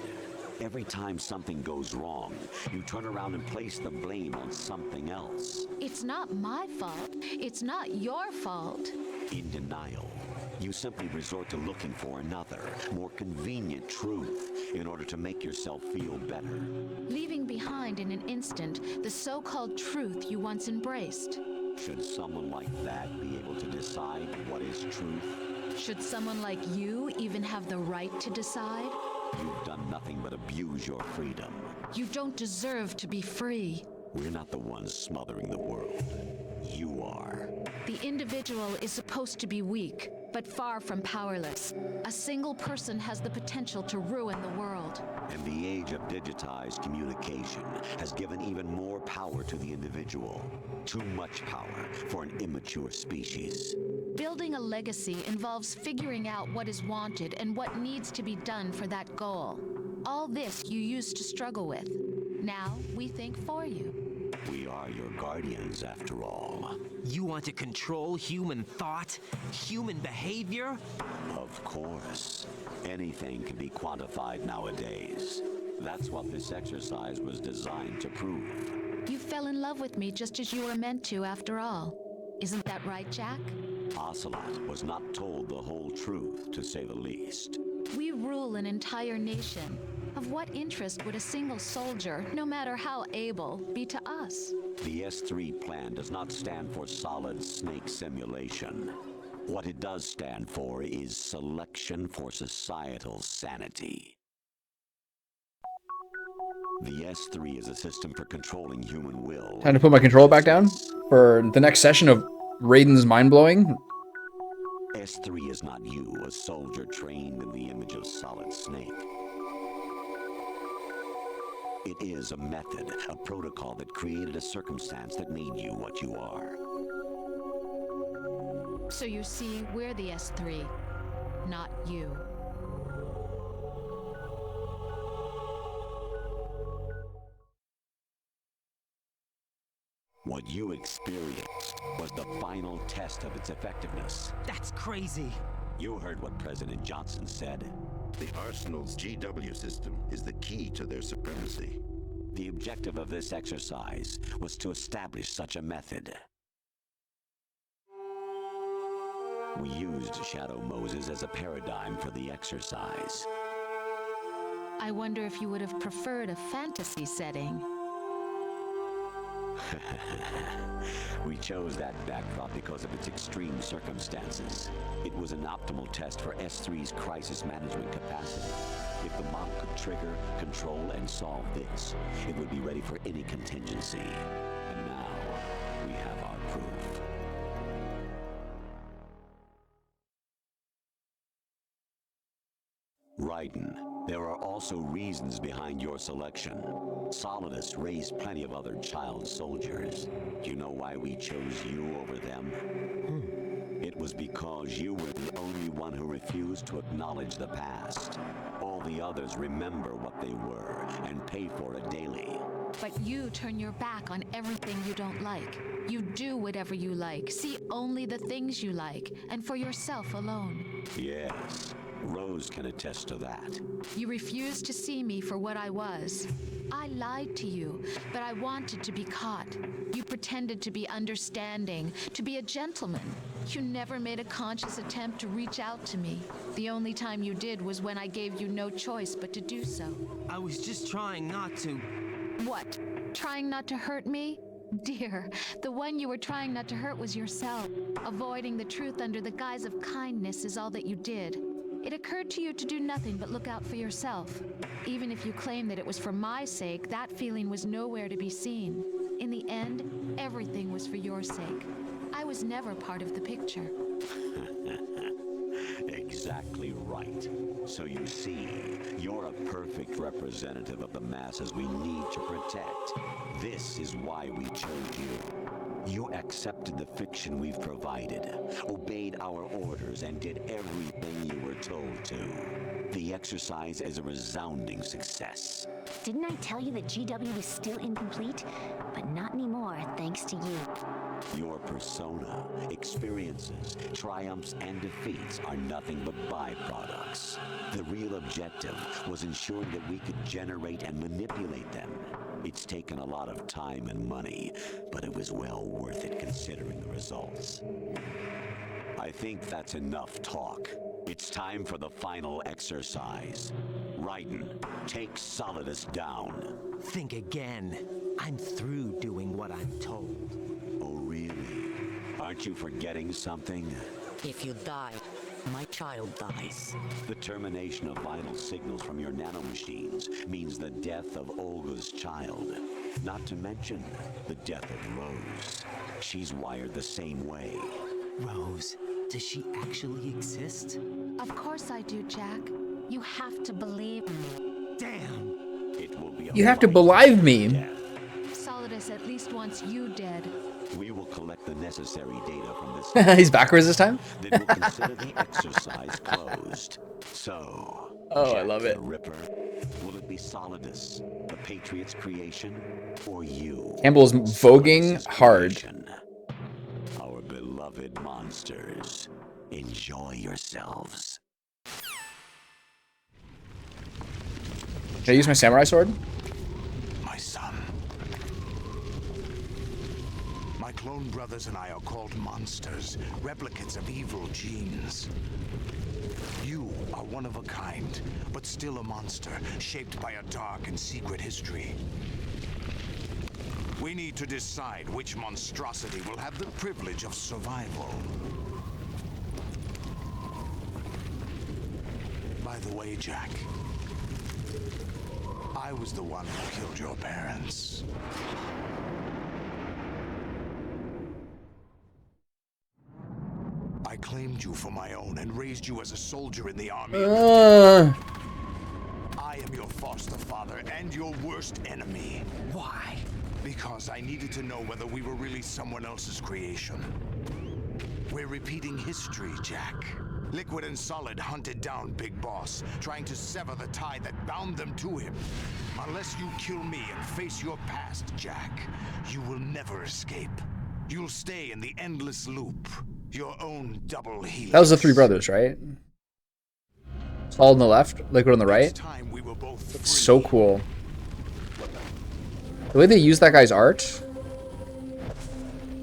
every time something goes wrong, you turn around and place the blame on something else. It's not my fault. It's not your fault. In denial, you simply resort to looking for another, more convenient truth in order to make yourself feel better. Leaving behind in an instant the so-called truth you once embraced. Should someone like that be able to decide what is truth? Should someone like you even have the right to decide? You've done nothing but abuse your freedom. You don't deserve to be free. We're not the ones smothering the world. You are. The individual is supposed to be weak, but far from powerless. A single person has the potential to ruin the world. And the age of digitized communication has given even more power to the individual. Too much power for an immature species. Building a legacy involves figuring out what is wanted and what needs to be done for that goal. All this you used to struggle with. Now we think for you. We are your guardians, after all. You want to control human thought, human behavior? Of course. Anything can be quantified nowadays. That's what this exercise was designed to prove. You fell in love with me just as you were meant to, after all. Isn't that right, Jack? Ocelot was not told the whole truth, to say the least. We rule an entire nation. Of what interest would a single soldier, no matter how able, be to us? The S3 plan does not stand for solid snake simulation. What it does stand for is selection for societal sanity. The S3 is a system for controlling human will. Time to put my controller back down for the next session of Raiden's mind-blowing. S3 is not you, a soldier trained in the image of Solid Snake. It is a method, a protocol that created a circumstance that made you what you are. So you see, we're the S3, not you. What you experienced was the final test of its effectiveness. That's crazy. You heard what President Johnson said. The Arsenal's GW system is the key to their supremacy. The objective of this exercise was to establish such a method. We used Shadow Moses as a paradigm for the exercise. I wonder if you would have preferred a fantasy setting. We chose that backdrop because of its extreme circumstances. It was an optimal test for S3's crisis management capacity. If the model could trigger, control, and solve this, it would be ready for any contingency. And now, we have our proof. Raiden, there are also reasons behind your selection. Solidus raised plenty of other child soldiers. Do you know why we chose you over them? It was because you were the only one who refused to acknowledge the past. All the others remember what they were and pay for it daily. But you turn your back on everything you don't like. You do whatever you like, see only the things you like, and for yourself alone. Yes, Rose can attest to that. You refused to see me for what I was. I lied to you, but I wanted to be caught. You pretended to be understanding, to be a gentleman. You never made a conscious attempt to reach out to me. The only time you did was when I gave you no choice but to do so. I was just trying not to. What? Trying not to hurt me? Dear, the one you were trying not to hurt was yourself. Avoiding the truth under the guise of kindness is all that you did. It occurred to you to do nothing but look out for yourself. Even if you claim that it was for my sake, that feeling was nowhere to be seen. In the end, everything was for your sake. I was never part of the picture. Exactly right. So you see, you're a perfect representative of the masses we need to protect. This is why we chose you. You accepted the fiction we've provided, obeyed our orders, and did everything you were told to. The exercise is a resounding success. Didn't I tell you that GW is still incomplete? But not anymore, thanks to you. Your persona, experiences, triumphs, and defeats are nothing but byproducts. The real objective was ensuring that we could generate and manipulate them. It's taken a lot of time and money, but it was well worth it considering the results. I think that's enough talk. It's time for the final exercise. Raiden, take Solidus down. Think again. I'm through doing what I'm told. Oh, really? Aren't you forgetting something? If you die, my child dies. The termination of vital signals from your nanomachines means the death of Olga's child. Not to mention the death of Rose. She's wired the same way. Rose, does she actually exist? Of course I do, Jack. You have to believe me. Damn! It will be a You have to light believe me. death. Solidus at least wants you dead. We will collect the necessary data from this. He's backwards this time? Then we'll consider the exercise closed. So, Oh, I Jack love the it. Ripper, will it be Solidus, the Patriot's creation, or you? Campbell's voguing Solidus's hard. creation? Our beloved monsters, enjoy yourselves. Can I use my samurai sword? My son. My clone brothers and I are called monsters, replicates of evil genes. You are one of a kind, but still a monster, shaped by a dark and secret history. We need to decide which monstrosity will have the privilege of survival. By the way, Jack, I was the one who killed your parents. I claimed you for my own and raised you as a soldier in the army. I am your foster father and your worst enemy. Why? Because I needed to know whether we were really someone else's creation. We're repeating history, Jack. Liquid and Solid hunted down Big Boss, trying to sever the tie that bound them to him. Unless you kill me and face your past, Jack, you will never escape. You'll stay in the endless loop. Your own double helix. That was the three brothers, right? Solid on the left, Liquid on the right. Time we were both free. It's so cool. The way they use that guy's art,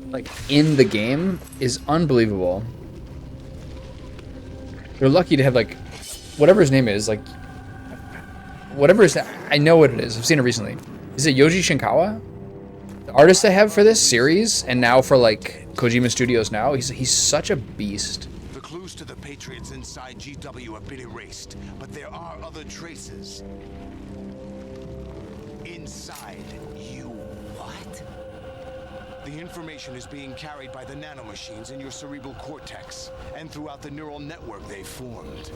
like, in the game, is unbelievable. They're lucky to have, like, whatever his name is, like, whatever his, I know what it is. I've seen it recently. Is it Yoji Shinkawa? The artist they have for this series, and now for, like, Kojima Studios now, he's such a beast. The clues to the Patriots inside GW have been erased, but there are other traces. Inside you. What? The information is being carried by the nanomachines in your cerebral cortex and throughout the neural network they formed.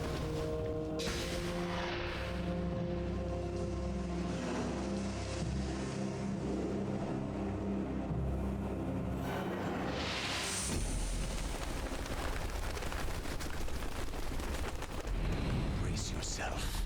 Brace yourself.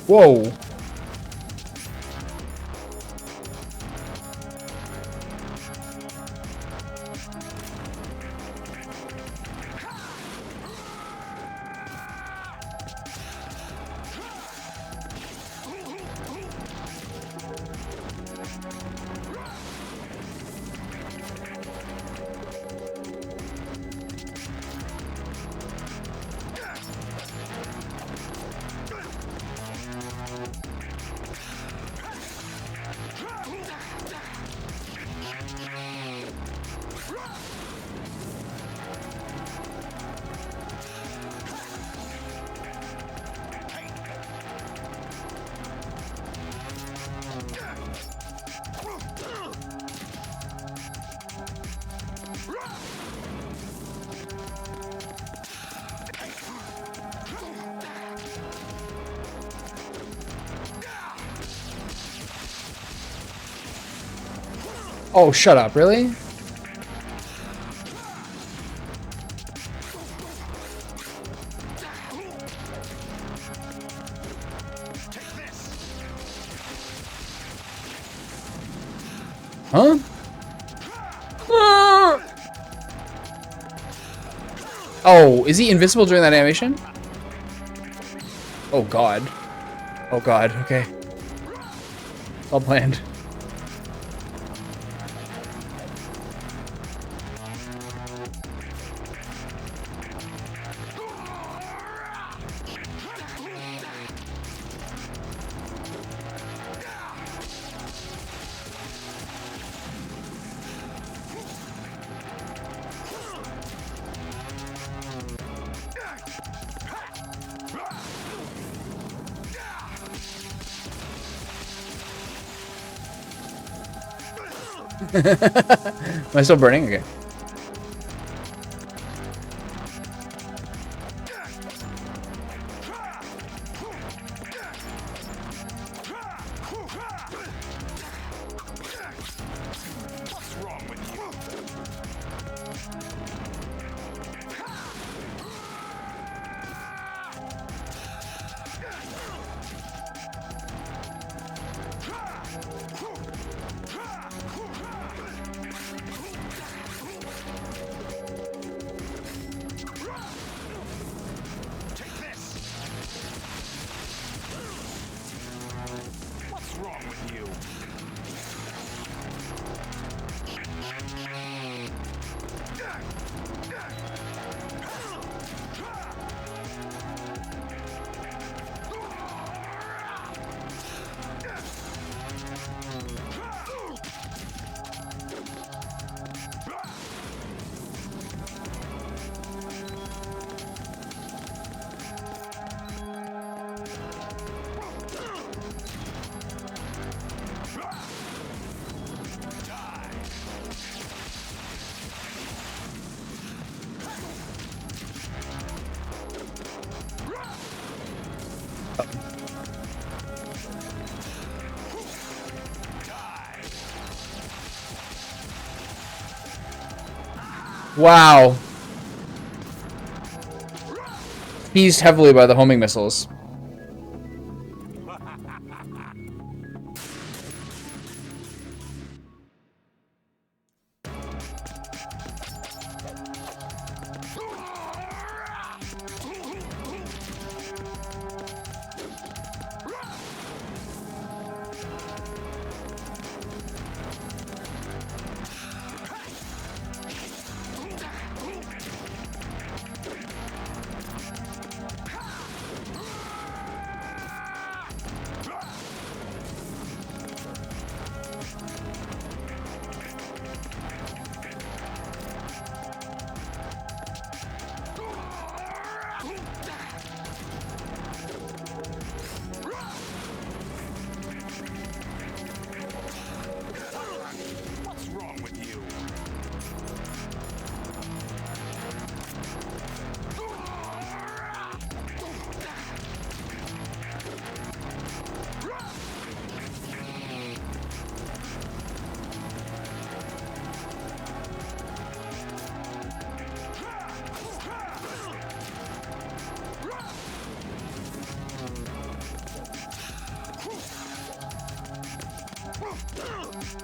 Whoa. Oh, shut up, really? Huh? Ah! Oh, is he invincible during that animation? Oh god. Oh god, okay. Well planned. Am I still burning? Okay. What's wrong with you? Take this. What's wrong with you? Wow. Teased heavily by the homing missiles.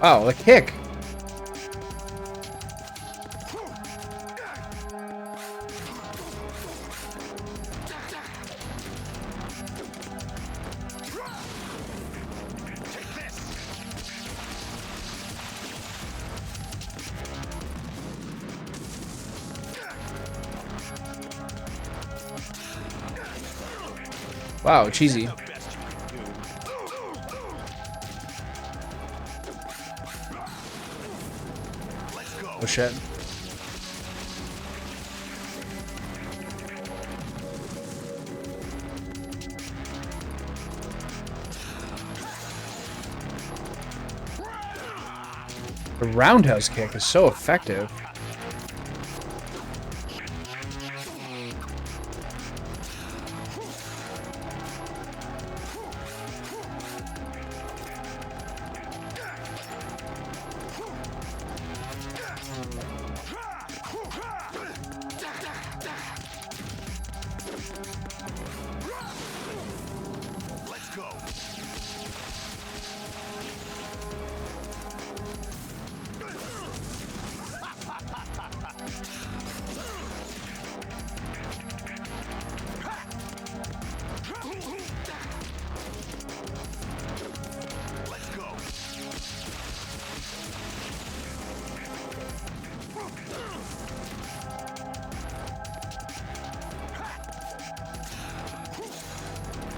Wow, the kick. Wow, cheesy. Oh shit. The roundhouse kick is so effective.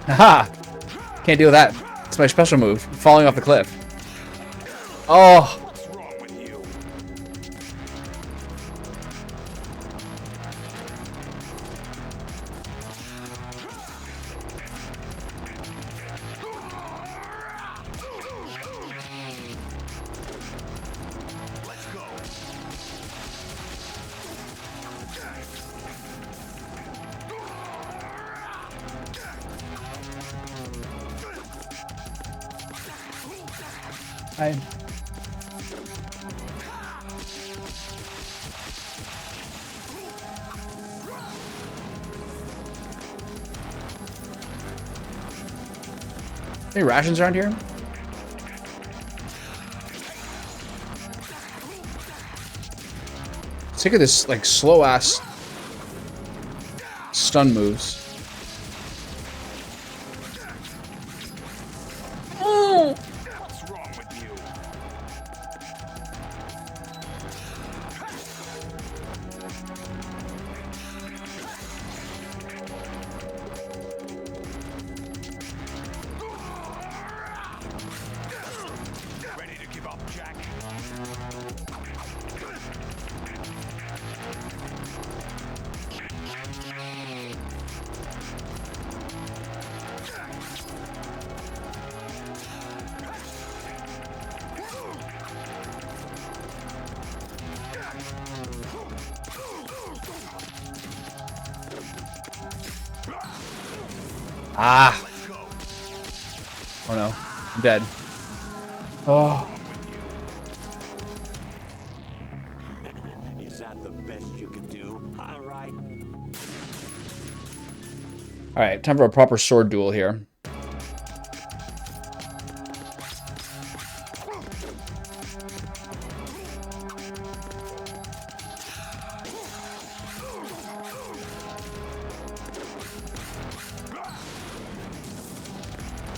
Haha! Can't deal with that. It's my special move. Falling off the cliff. Oh! I... Any rations around here? Sick of this, like, slow-ass stun moves. Ah! Oh no, I'm dead. Oh. Is that the best you can do? All right. All right, time for a proper sword duel here.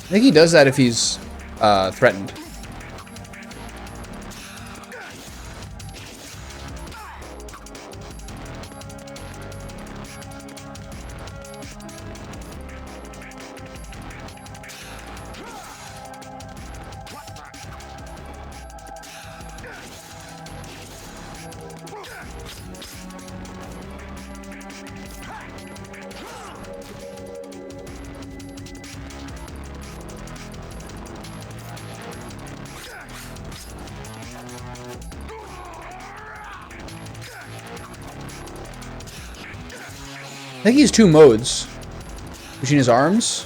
I think he does that if he's threatened. I think he has two modes between his arms.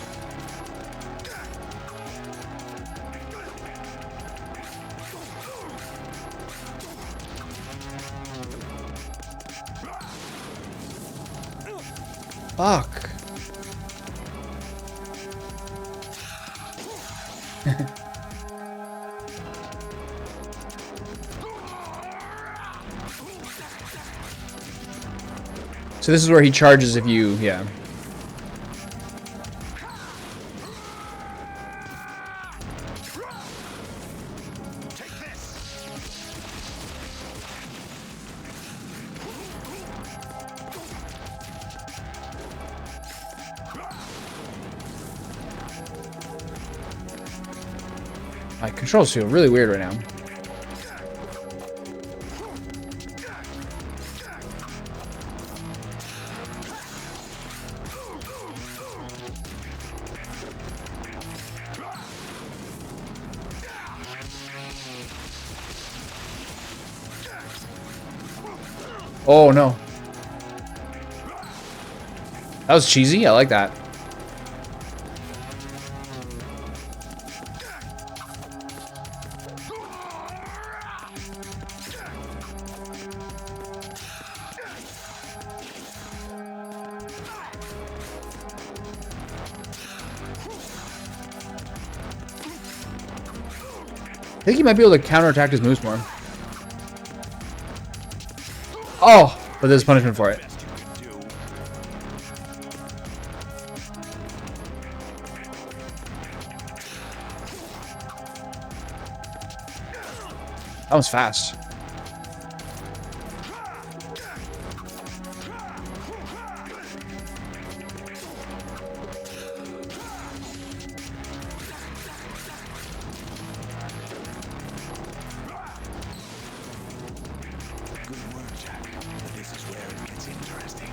Fuck. So this is where he charges if you, yeah. My controls feel really weird right now. Oh no. That was cheesy. I like that. I think he might be able to counterattack his moves more. Oh, but there's punishment for it. That was fast.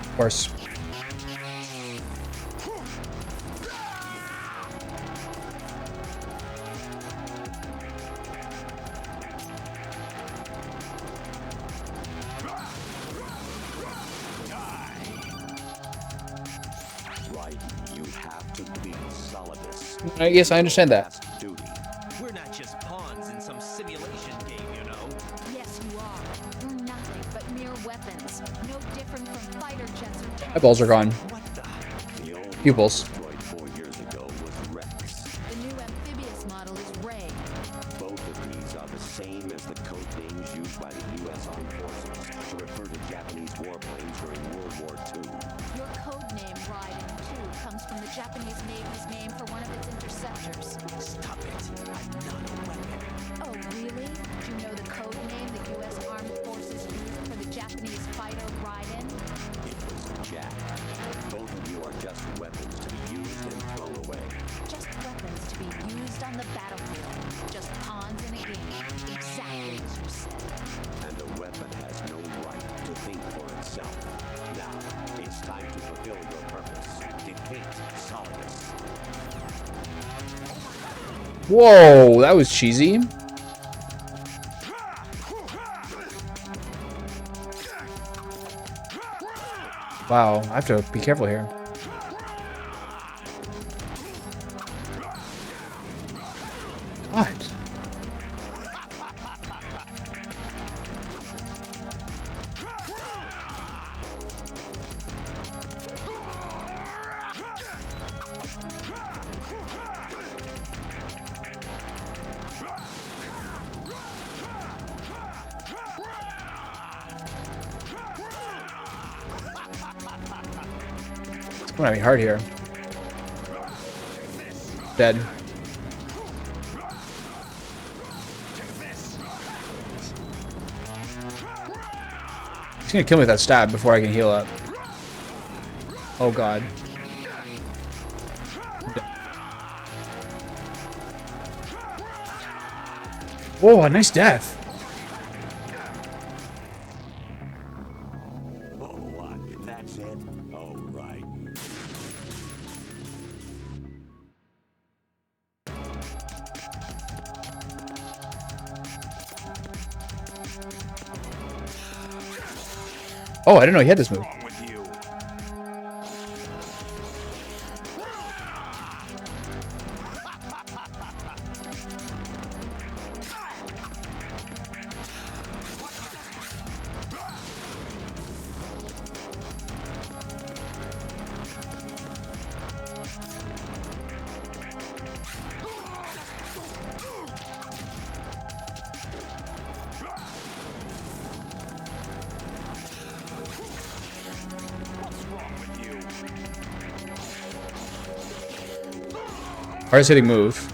Of course. Right, you have to beat Solidus. Yes, I understand that. Duty. We're not just pawns in some simulation game, you know. Yes, you are. You're nothing but mere weapons. No different from fighter jets or tanks. Eyeballs are gone. What the? The old Pupils. destroyed 4 years ago was Rex. The new amphibious model is Ray. Both of these are the same as the code names used by the U.S. Armed Forces to refer to Japanese warplanes during World War II. Your code name, Raiden 2, comes from the Japanese Navy's name for one of its interceptors. Stop it. I'm not a weapon. Oh, really? Do you know the code name the U.S. Armed Forces used for the Japanese fighter Raiden? It was Jack. Both of you are just weapons to be used and thrown away. Just weapons to be used on the battlefield. Just pawns in a game. Exactly as you said. And a weapon has no right to think for itself. Now, it's time to fulfill your purpose. Defeat Solidus. Whoa, that was cheesy. Wow, I have to be careful here. What? It's gonna be hard here. Dead. He's gonna kill me with that stab before I can heal up. Oh god. Whoa, a nice death. Oh, what? That's it? Oh, right. Oh, I didn't know he had this move. Hardest hitting move.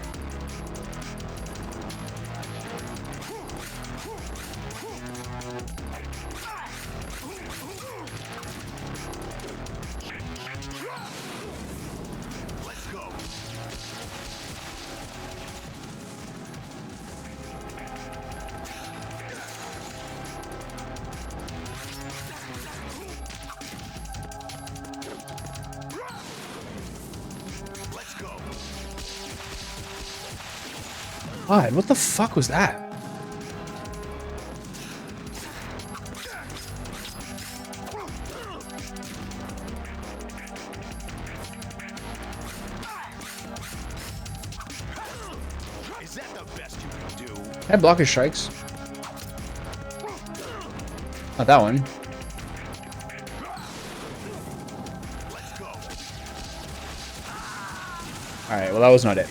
God, what the fuck was that? Is that the best you can do? Can I block his strikes? Not that one. Alright, well that was not it.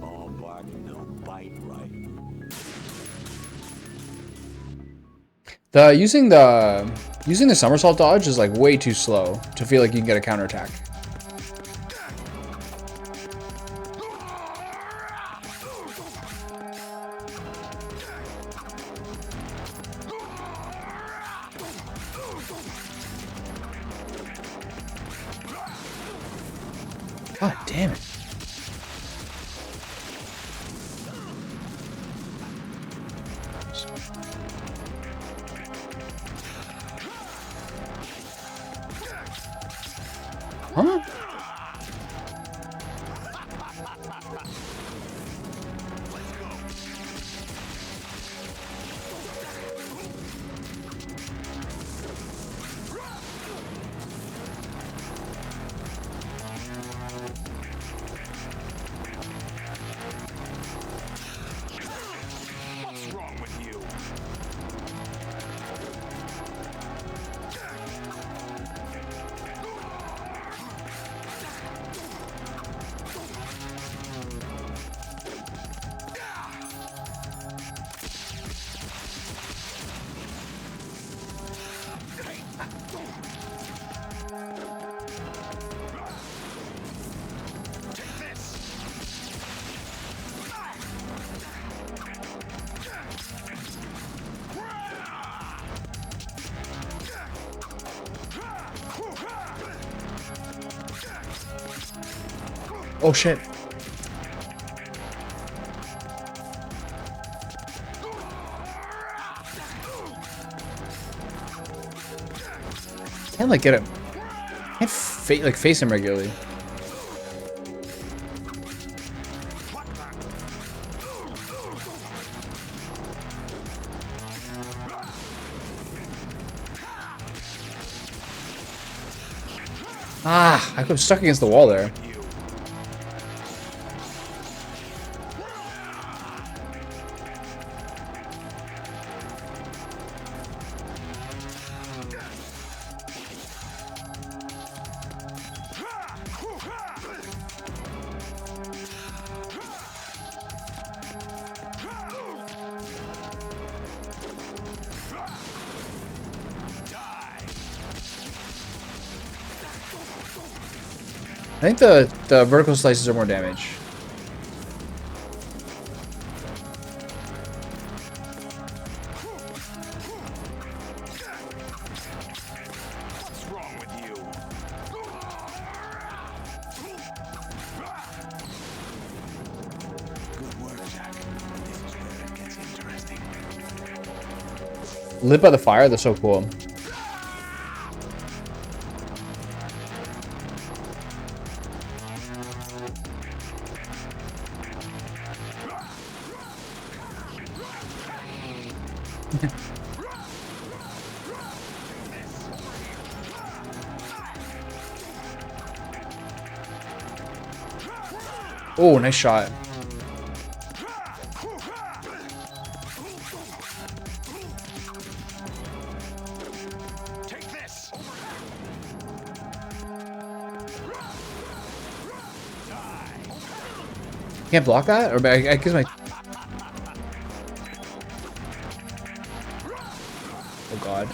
All bark, no bite, right? Using the somersault dodge is like way too slow to feel like you can get a counterattack. God damn it. Huh? What's wrong with you? Oh shit. Can't like get him. Can't face him regularly. Ah, I got stuck against the wall there. I think the vertical slices are more damage. What's wrong with you? Good work, Jack. This is where it gets interesting. Lit by the fire, they're so cool. Oh, nice shot. Take this. Can't block that? Or I guess my... Oh god.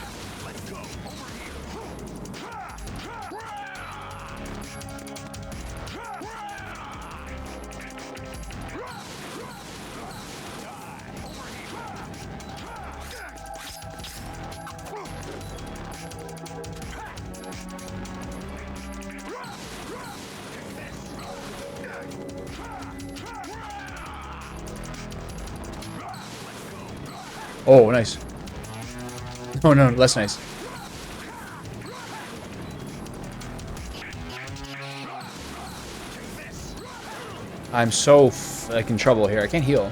Oh, nice. Oh no, less nice. I'm so like in trouble here. I can't heal.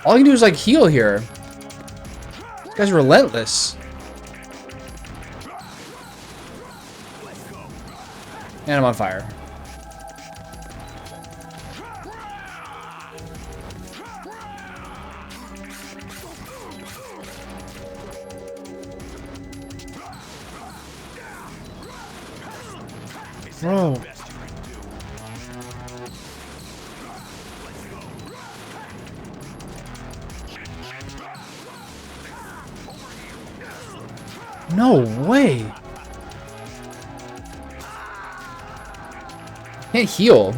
All you can do is like heal here. This guy's relentless. And I'm on fire. Bro. No way. Can't heal.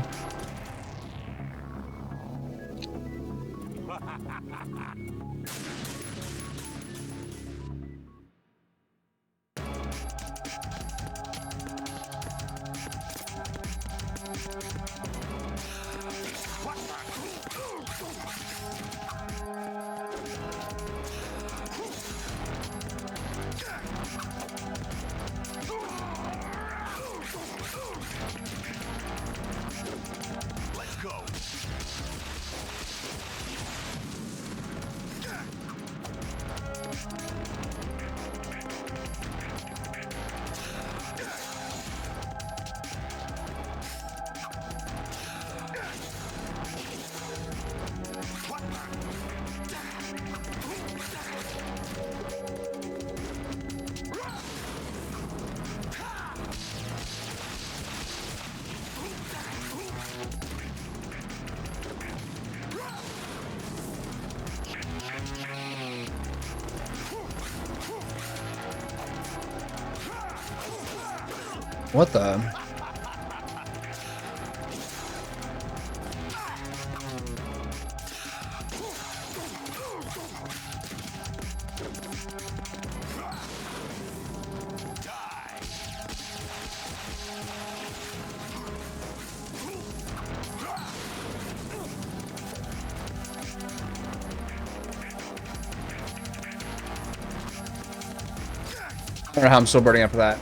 What the? I don't know how I'm still burning after that.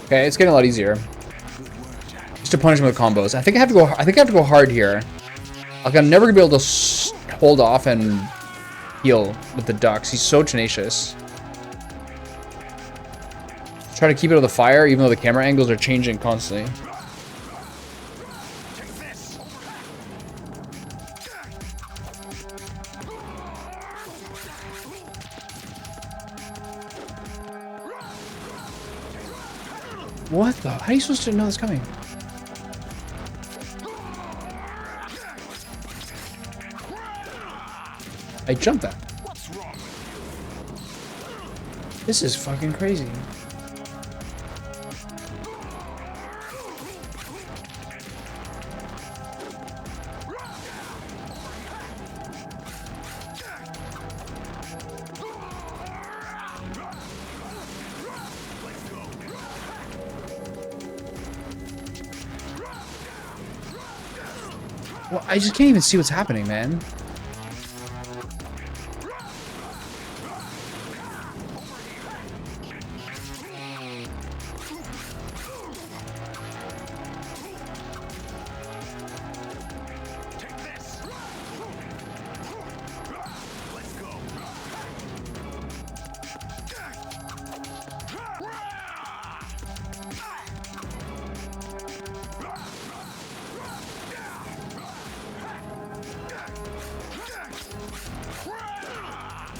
Okay, it's getting a lot easier. Just to punish him with combos. I think I have to go. I think I have to go hard here. Like I'm never gonna be able to hold off and heal with the ducks. He's so tenacious. Try to keep it with the fire, even though the camera angles are changing constantly. What the? How are you supposed to know it's coming? I jumped that. This is fucking crazy. Well, I just can't even see what's happening, man.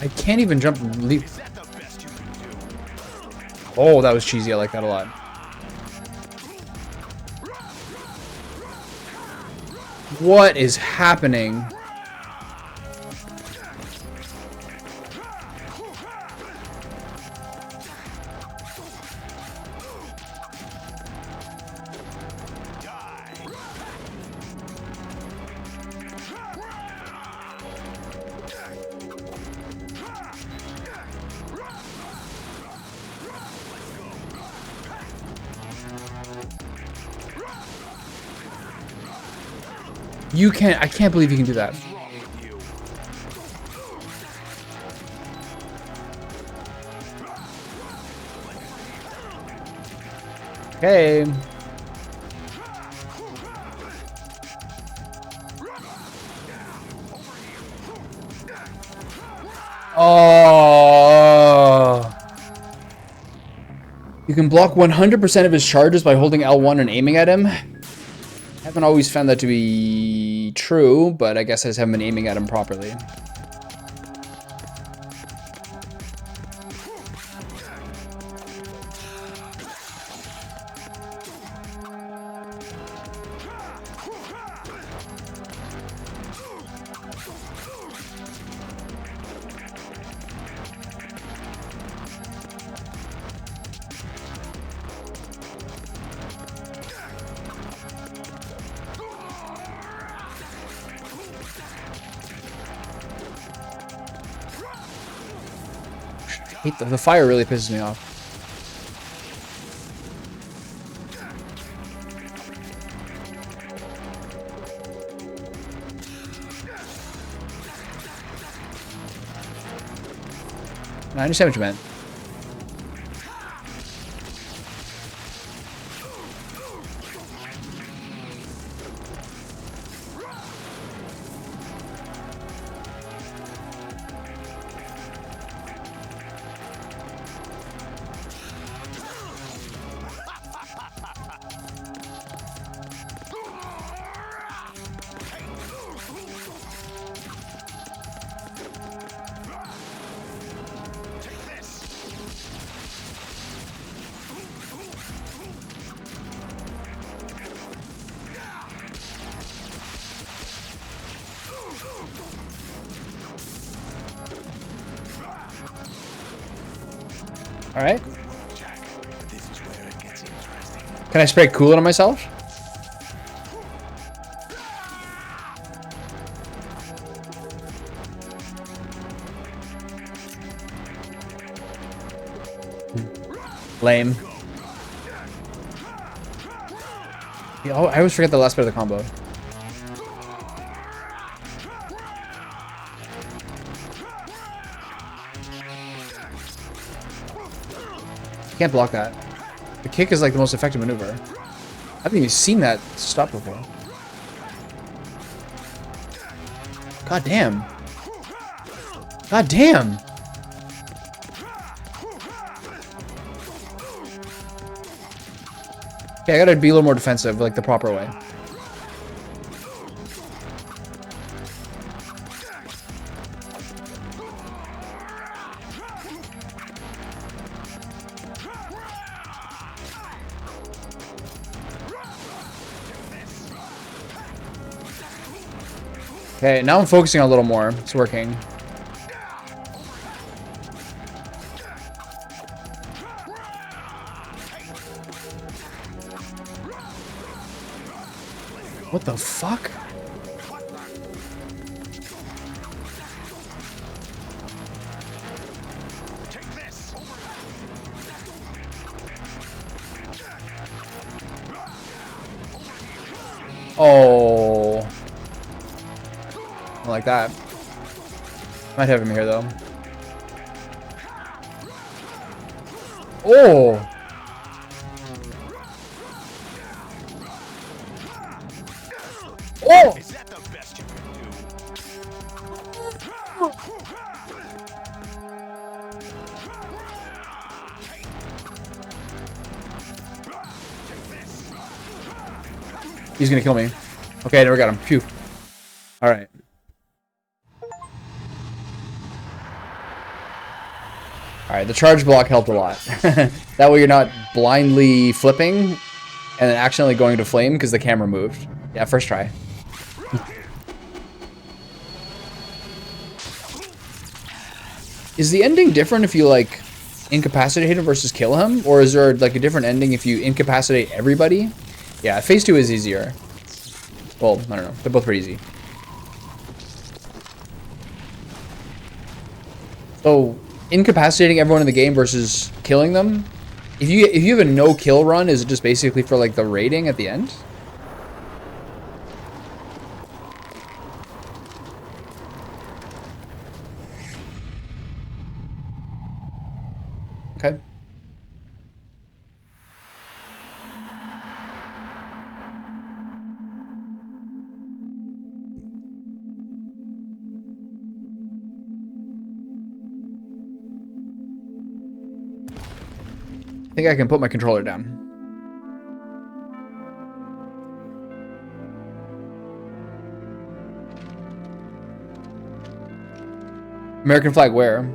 I can't even jump and leap. Oh, that was cheesy. I like that a lot. What is happening? You can't. I can't believe you can do that. Okay. Oh. You can block 100% of his charges by holding L1 and aiming at him. I haven't always found that to be true, but I guess I just haven't been aiming at him properly. The fire really pisses me off. I understand what you meant. All right. Can I spray coolant on myself? Lame. Yeah, I always forget the last bit of the combo. Can't block that. The kick is like the most effective maneuver. I haven't even seen that stop before. God damn. God damn. Okay, I gotta be a little more defensive, like the proper way. Okay, now I'm focusing on a little more. It's working. What the fuck? Oh. I like that. Might have him here though. Oh. Oh. He's gonna kill me. Okay, I never got him. Phew. All right. Alright, the charge block helped a lot. That way you're not blindly flipping and then accidentally going to flame because the camera moved. Yeah, first try. Is the ending different if you, like, incapacitate him versus kill him? Or is there, like, a different ending if you incapacitate everybody? Yeah, phase 2 is easier. Well, I don't know. They're both pretty easy. So, incapacitating everyone in the game versus killing them? If you have a no-kill run, is it just basically for, like, the rating at the end? Okay. I think I can put my controller down. American flag where?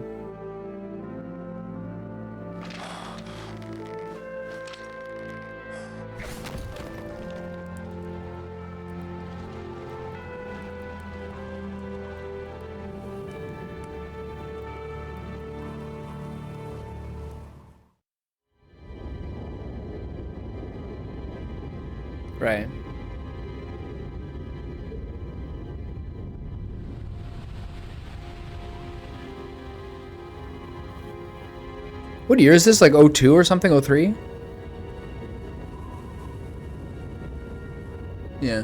Right. What year is this? Like 02 or something? 03? Yeah.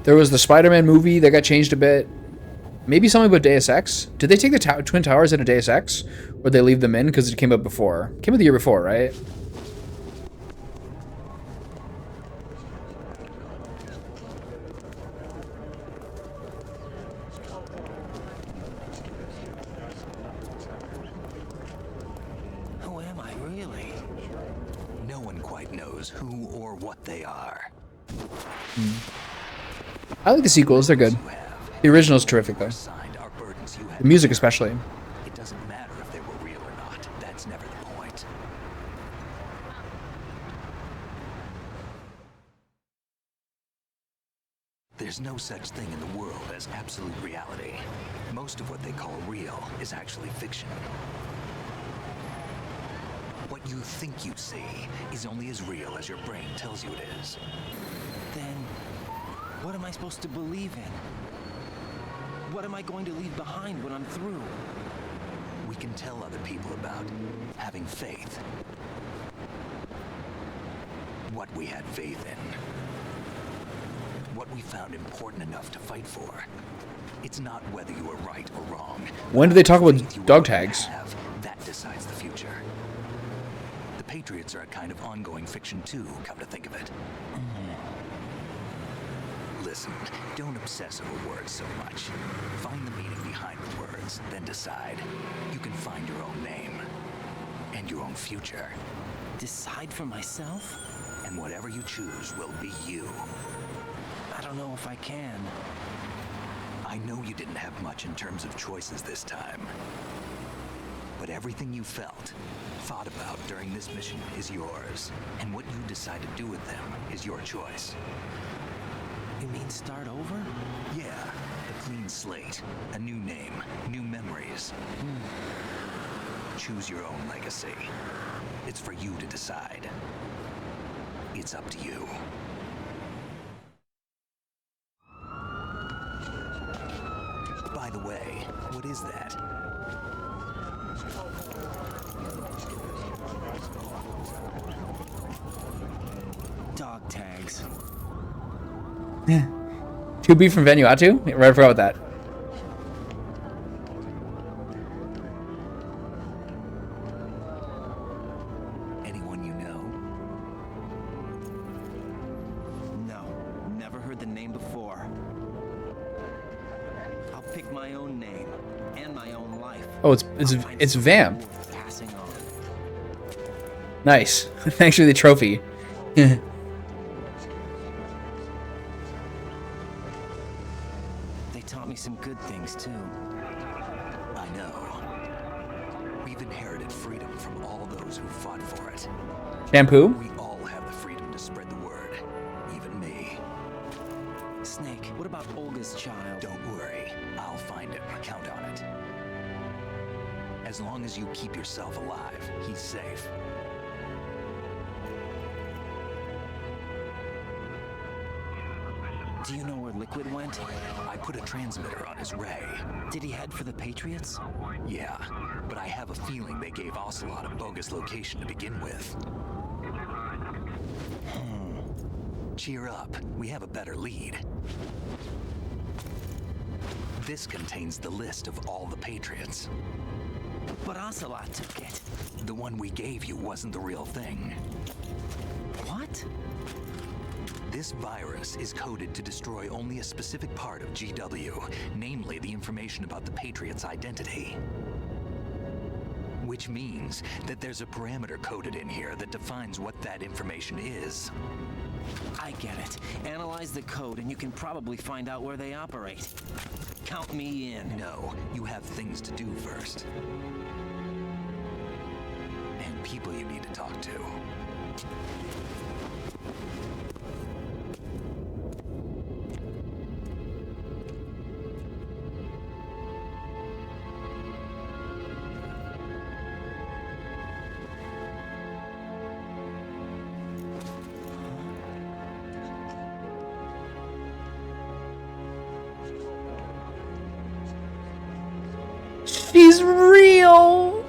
There was the Spider-Man movie that got changed a bit. Maybe something about Deus Ex. Did they take the Twin Towers into Deus Ex? Or did they leave them in because it came out before? It came out the year before, right? Who am I, really? No one quite knows who or what they are. I like the sequels, they're good. The original's terrific though. The music especially. It doesn't matter if they were real or not. That's never the point. There's no such thing in the world as absolute reality. Most of what they call real is actually fiction. What you think you see is only as real as your brain tells you it is. Then, what am I supposed to believe in? What am I going to leave behind when I'm through? We can tell other people about having faith. What we had faith in. What we found important enough to fight for. It's not whether you are right or wrong. When do they talk about dog tags? That decides the future. The Patriots are a kind of ongoing fiction too, come to think of it. Listen, don't obsess over words so much. Find the meaning behind the words, then decide. You can find your own name. And your own future. Decide for myself? And whatever you choose will be you. I don't know if I can. I know you didn't have much in terms of choices this time. But everything you felt, thought about during this mission is yours. And what you decide to do with them is your choice. You mean start over? Yeah, a clean slate, a new name, new memories. Choose your own legacy. It's for you to decide. It's up to you. By the way, what is that? Dog tags. 2B from Vanuatu? Right, I forgot about that. heard the name before. I'll pick my own name and my own life. Oh, it's Vamp. Passing on. Nice. Thanks for the trophy. They taught me some good things too. I know. We've inherited freedom from all those who fought for it. Shampoo? We all have the freedom to spread the word. Even me. Snake, what about Olga's child? Don't worry. I'll find him. Count on it. As long as you keep yourself alive, he's safe. Do you know where Liquid went? I put a transmitter on his ray. Did he head for the Patriots? Yeah, but I have a feeling they gave Ocelot a bogus location to begin with. Cheer up. We have a better lead. This contains the list of all the Patriots. But Ocelot took it. The one we gave you wasn't the real thing. What? This virus is coded to destroy only a specific part of GW, namely the information about the Patriot's identity. Which means that there's a parameter coded in here that defines what that information is. I get it. Analyze the code and you can probably find out where they operate. Count me in. No, you have things to do first. And people you need to talk to. She's real.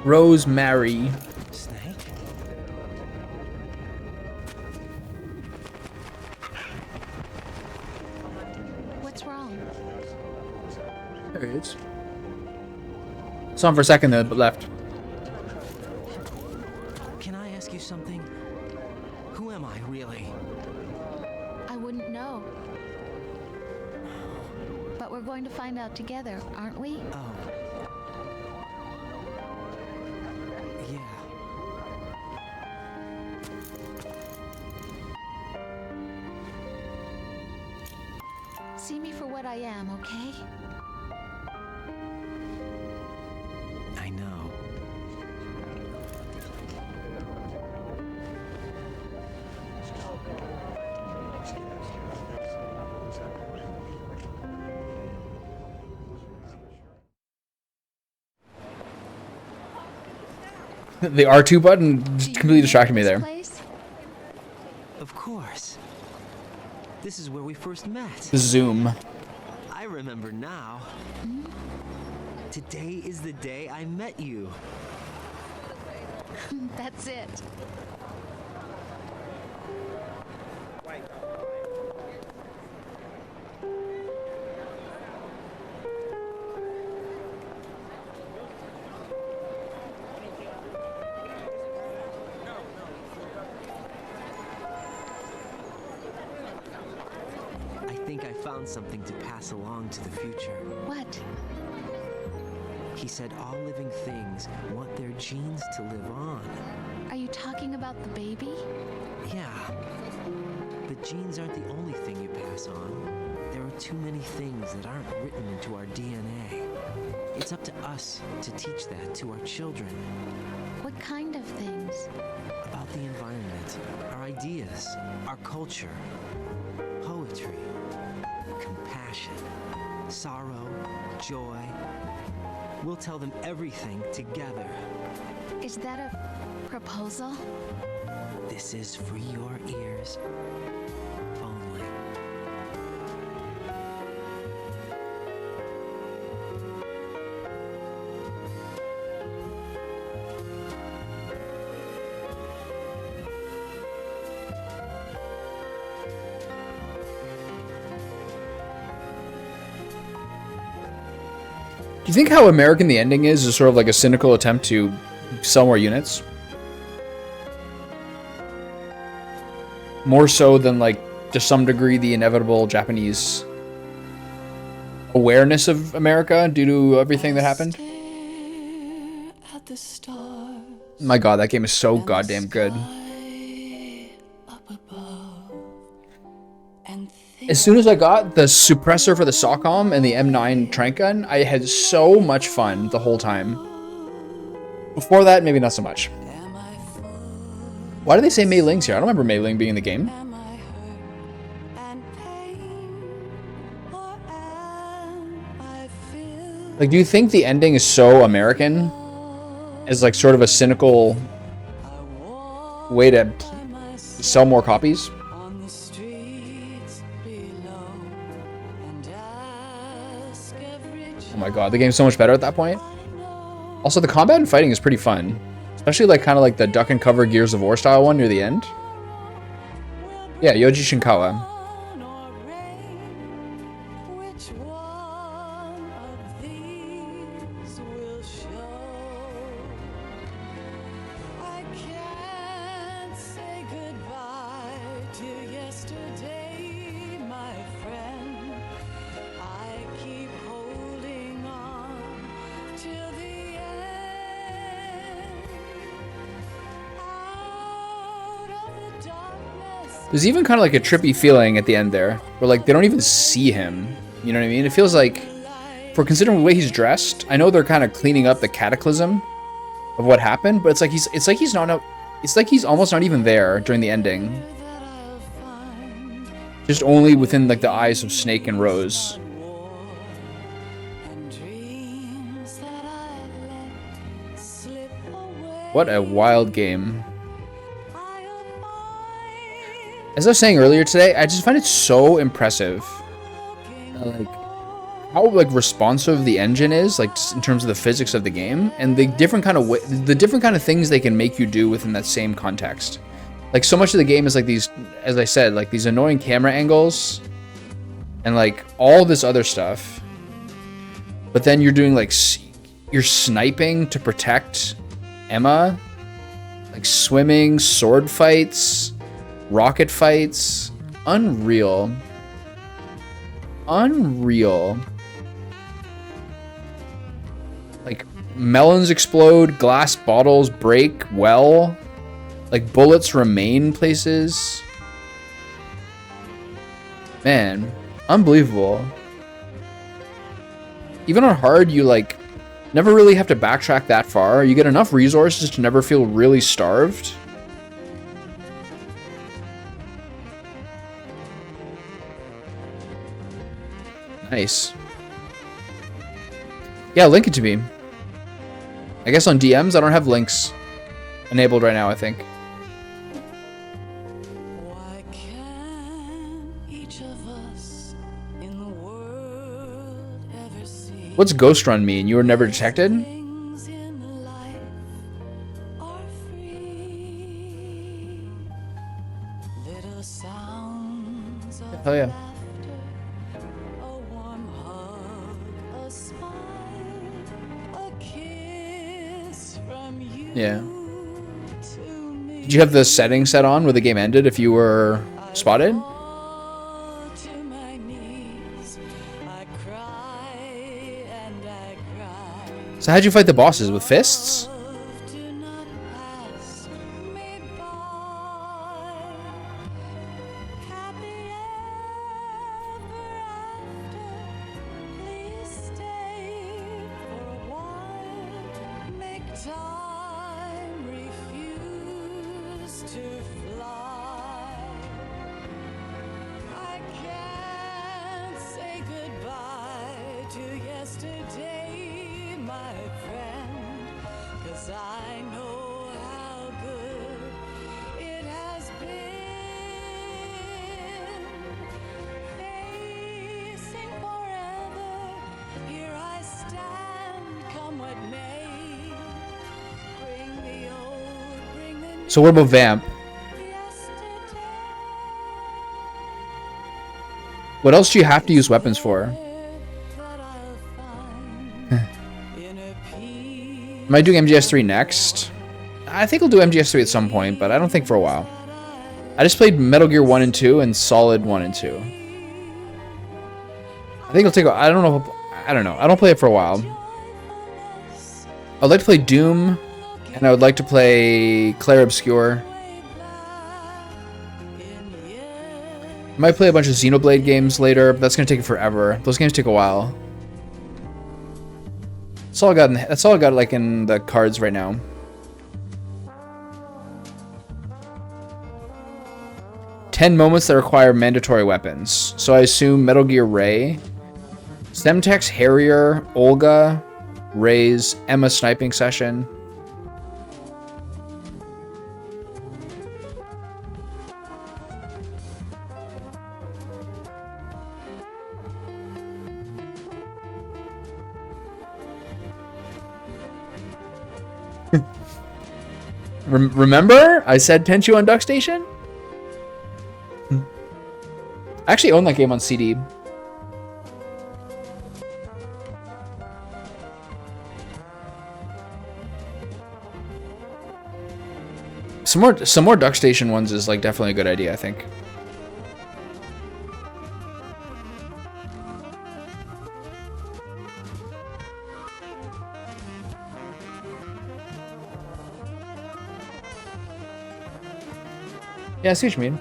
Rosemary. Snake? What's wrong? There it is. Saw him for a second then, but left. Can I ask you something? Who am I, really? I wouldn't know. But we're going to find out together, aren't we? Oh. Yeah. See me for what I am, okay? I know. The R2 button just completely distracted me there. Place? Of course. This is where we first met. Zoom. I remember now. Today is the day I met you. That's it. I think I found something to pass along to the future. What? He said all living things want their genes to live on. Are you talking about the baby? Yeah. The genes aren't the only thing you pass on. There are too many things that aren't written into our DNA. It's up to us to teach that to our children. What kind of things? About the environment, our ideas, our culture, poetry, compassion, sorrow, joy. We'll tell them everything together. Is that a proposal? This is for your ears only. Do you think how American the ending is sort of like a cynical attempt to sell more units? More so than, like, to some degree, the inevitable Japanese awareness of America due to everything that happened? My god, that game is so goddamn good. As soon as I got the suppressor for the SOCOM and the M9 trank gun, I had so much fun the whole time. Before that, maybe not so much. Why do they say Mei Ling's here? I don't remember Mei Ling being in the game. Like, do you think the ending is so American as, like, sort of a cynical way to sell more copies? Oh my god, the game's so much better at that point. Also, the combat and fighting is pretty fun. Especially, like, kind of like the duck and cover Gears of War style one near the end. Yeah, Yoji Shinkawa. There's even kind of like a trippy feeling at the end there, where like they don't even see him. You know what I mean? It feels like, for considering the way he's dressed, I know they're kind of cleaning up the cataclysm of what happened, but it's like he's almost not even there during the ending. Just only within like the eyes of Snake and Rose. What a wild game. As I was saying earlier today, I just find it so impressive, like how like responsive the engine is, like in terms of the physics of the game, and the different kind of things they can make you do within that same context. Like so much of the game is like these, as I said, like these annoying camera angles, and like all this other stuff. But then you're doing like you're sniping to protect Emma, like swimming, sword fights. Rocket fights. Unreal. Unreal. Like, melons explode, glass bottles break well. Like, bullets remain places. Man, unbelievable. Even on hard, you, like, never really have to backtrack that far. You get enough resources to never feel really starved. Nice. Yeah, link it to me. I guess on DMs, I don't have links enabled right now, I think. What's Ghost Run mean? You were never detected? Hell yeah. Yeah. Did you have the setting set on where the game ended if you were spotted? So how'd you fight the bosses? With fists? So what about Vamp? What else do you have to use weapons for? Am I doing MGS3 next? I think I'll do MGS3 at some point, but I don't think for a while. I just played Metal Gear 1 and 2 and Solid 1 and 2. I think it'll take I don't know. I don't know. I don't play it for a while. I'd like to play Doom, and I would like to play Clair Obscur. I might play a bunch of Xenoblade games later, but that's gonna take forever. Those games take a while. That's all I got. That's all I got like in the cards right now. "10 moments that require mandatory weapons." So I assume Metal Gear Ray, Semtex Harrier, Olga, Ray's Emma sniping session. Remember? I said Tenchu on Duck Station? I actually own that game on CD. Some more Duck Station ones is like definitely a good idea, I think. Yeah, I see what you mean.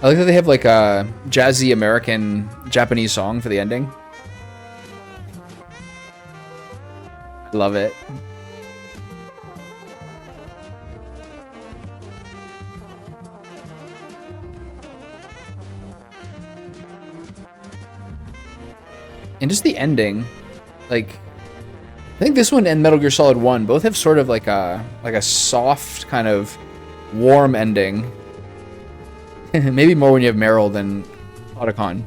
I like that they have like a jazzy American Japanese song for the ending. I love it. And just the ending, like, I think this one and Metal Gear Solid 1 both have sort of like a soft kind of warm ending. Maybe more when you have Meryl than Otacon.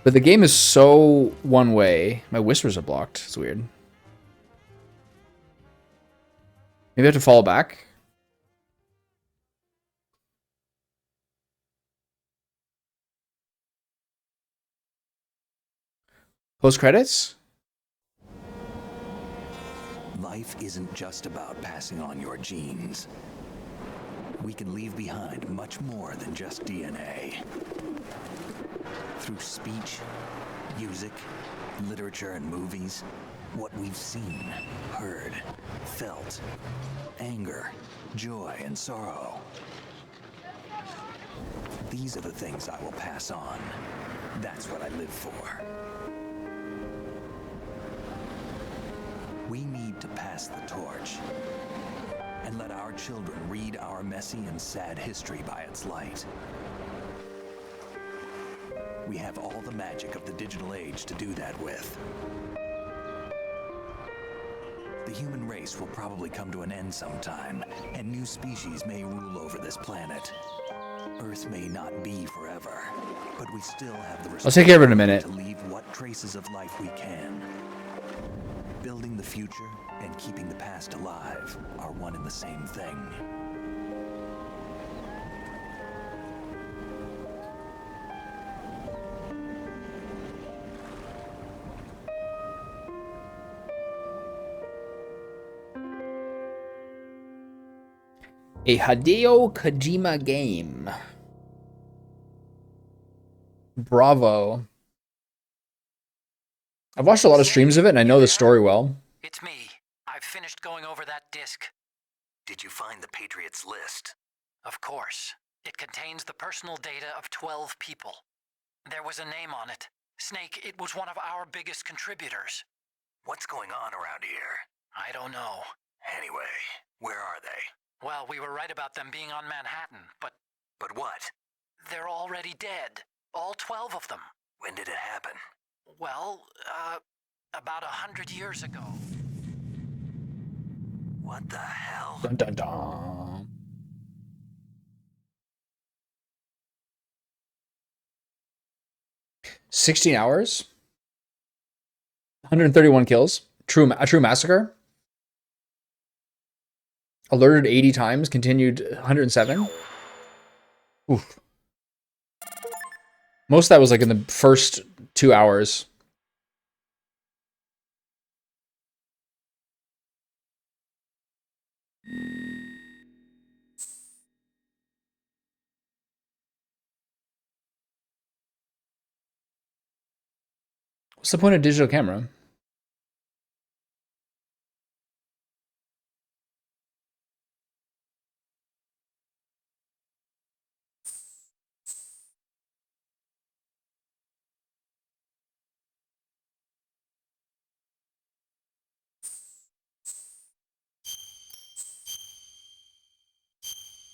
But the game is so one way. My whispers are blocked. It's weird. Maybe I have to fall back. Post credits? Life isn't just about passing on your genes. We can leave behind much more than just DNA. Through speech, music, literature, and movies, what we've seen, heard, felt, anger, joy, and sorrow. These are the things I will pass on. That's what I live for. We need to pass the torch and let our children read our messy and sad history by its light. We have all the magic of the digital age to do that with. The human race will probably come to an end sometime, and new species may rule over this planet. Earth may not be forever, but we still have the I'll take care of it in a minute. to leave what traces of life we can. Building the future and keeping the past alive are one and the same thing. A Hideo Kojima game. Bravo. I've watched a lot of streams of it and I know the story well. It's me. I've finished going over that disc. Did you find the Patriots list? Of course. It contains the personal data of 12 people. There was a name on it. Snake, it was one of our biggest contributors. What's going on around here? I don't know. Anyway, where are they? Well, we were right about them being on Manhattan, but... But what? They're already dead. All 12 of them. When did it happen? Well, about 100 years ago. What the hell? Dun dun dun. $16 hours. 131 kills. A true massacre. Alerted 80 times. Continued 107. Oof. Most of that was like in the first 2 hours. What's the point of digital camera?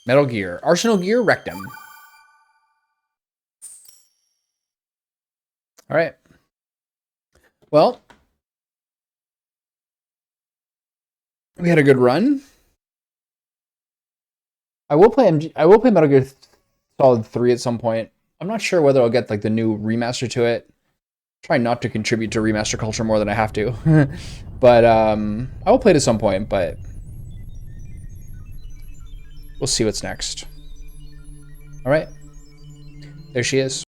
Metal Gear. Arsenal Gear Rectum. All right. Well, we had a good run. I will play Metal Gear Solid 3 at some point. I'm not sure whether I'll get like the new remaster to it. Try not to contribute to remaster culture more than I have to. But I will play it at some point, but we'll see what's next. All right. There she is.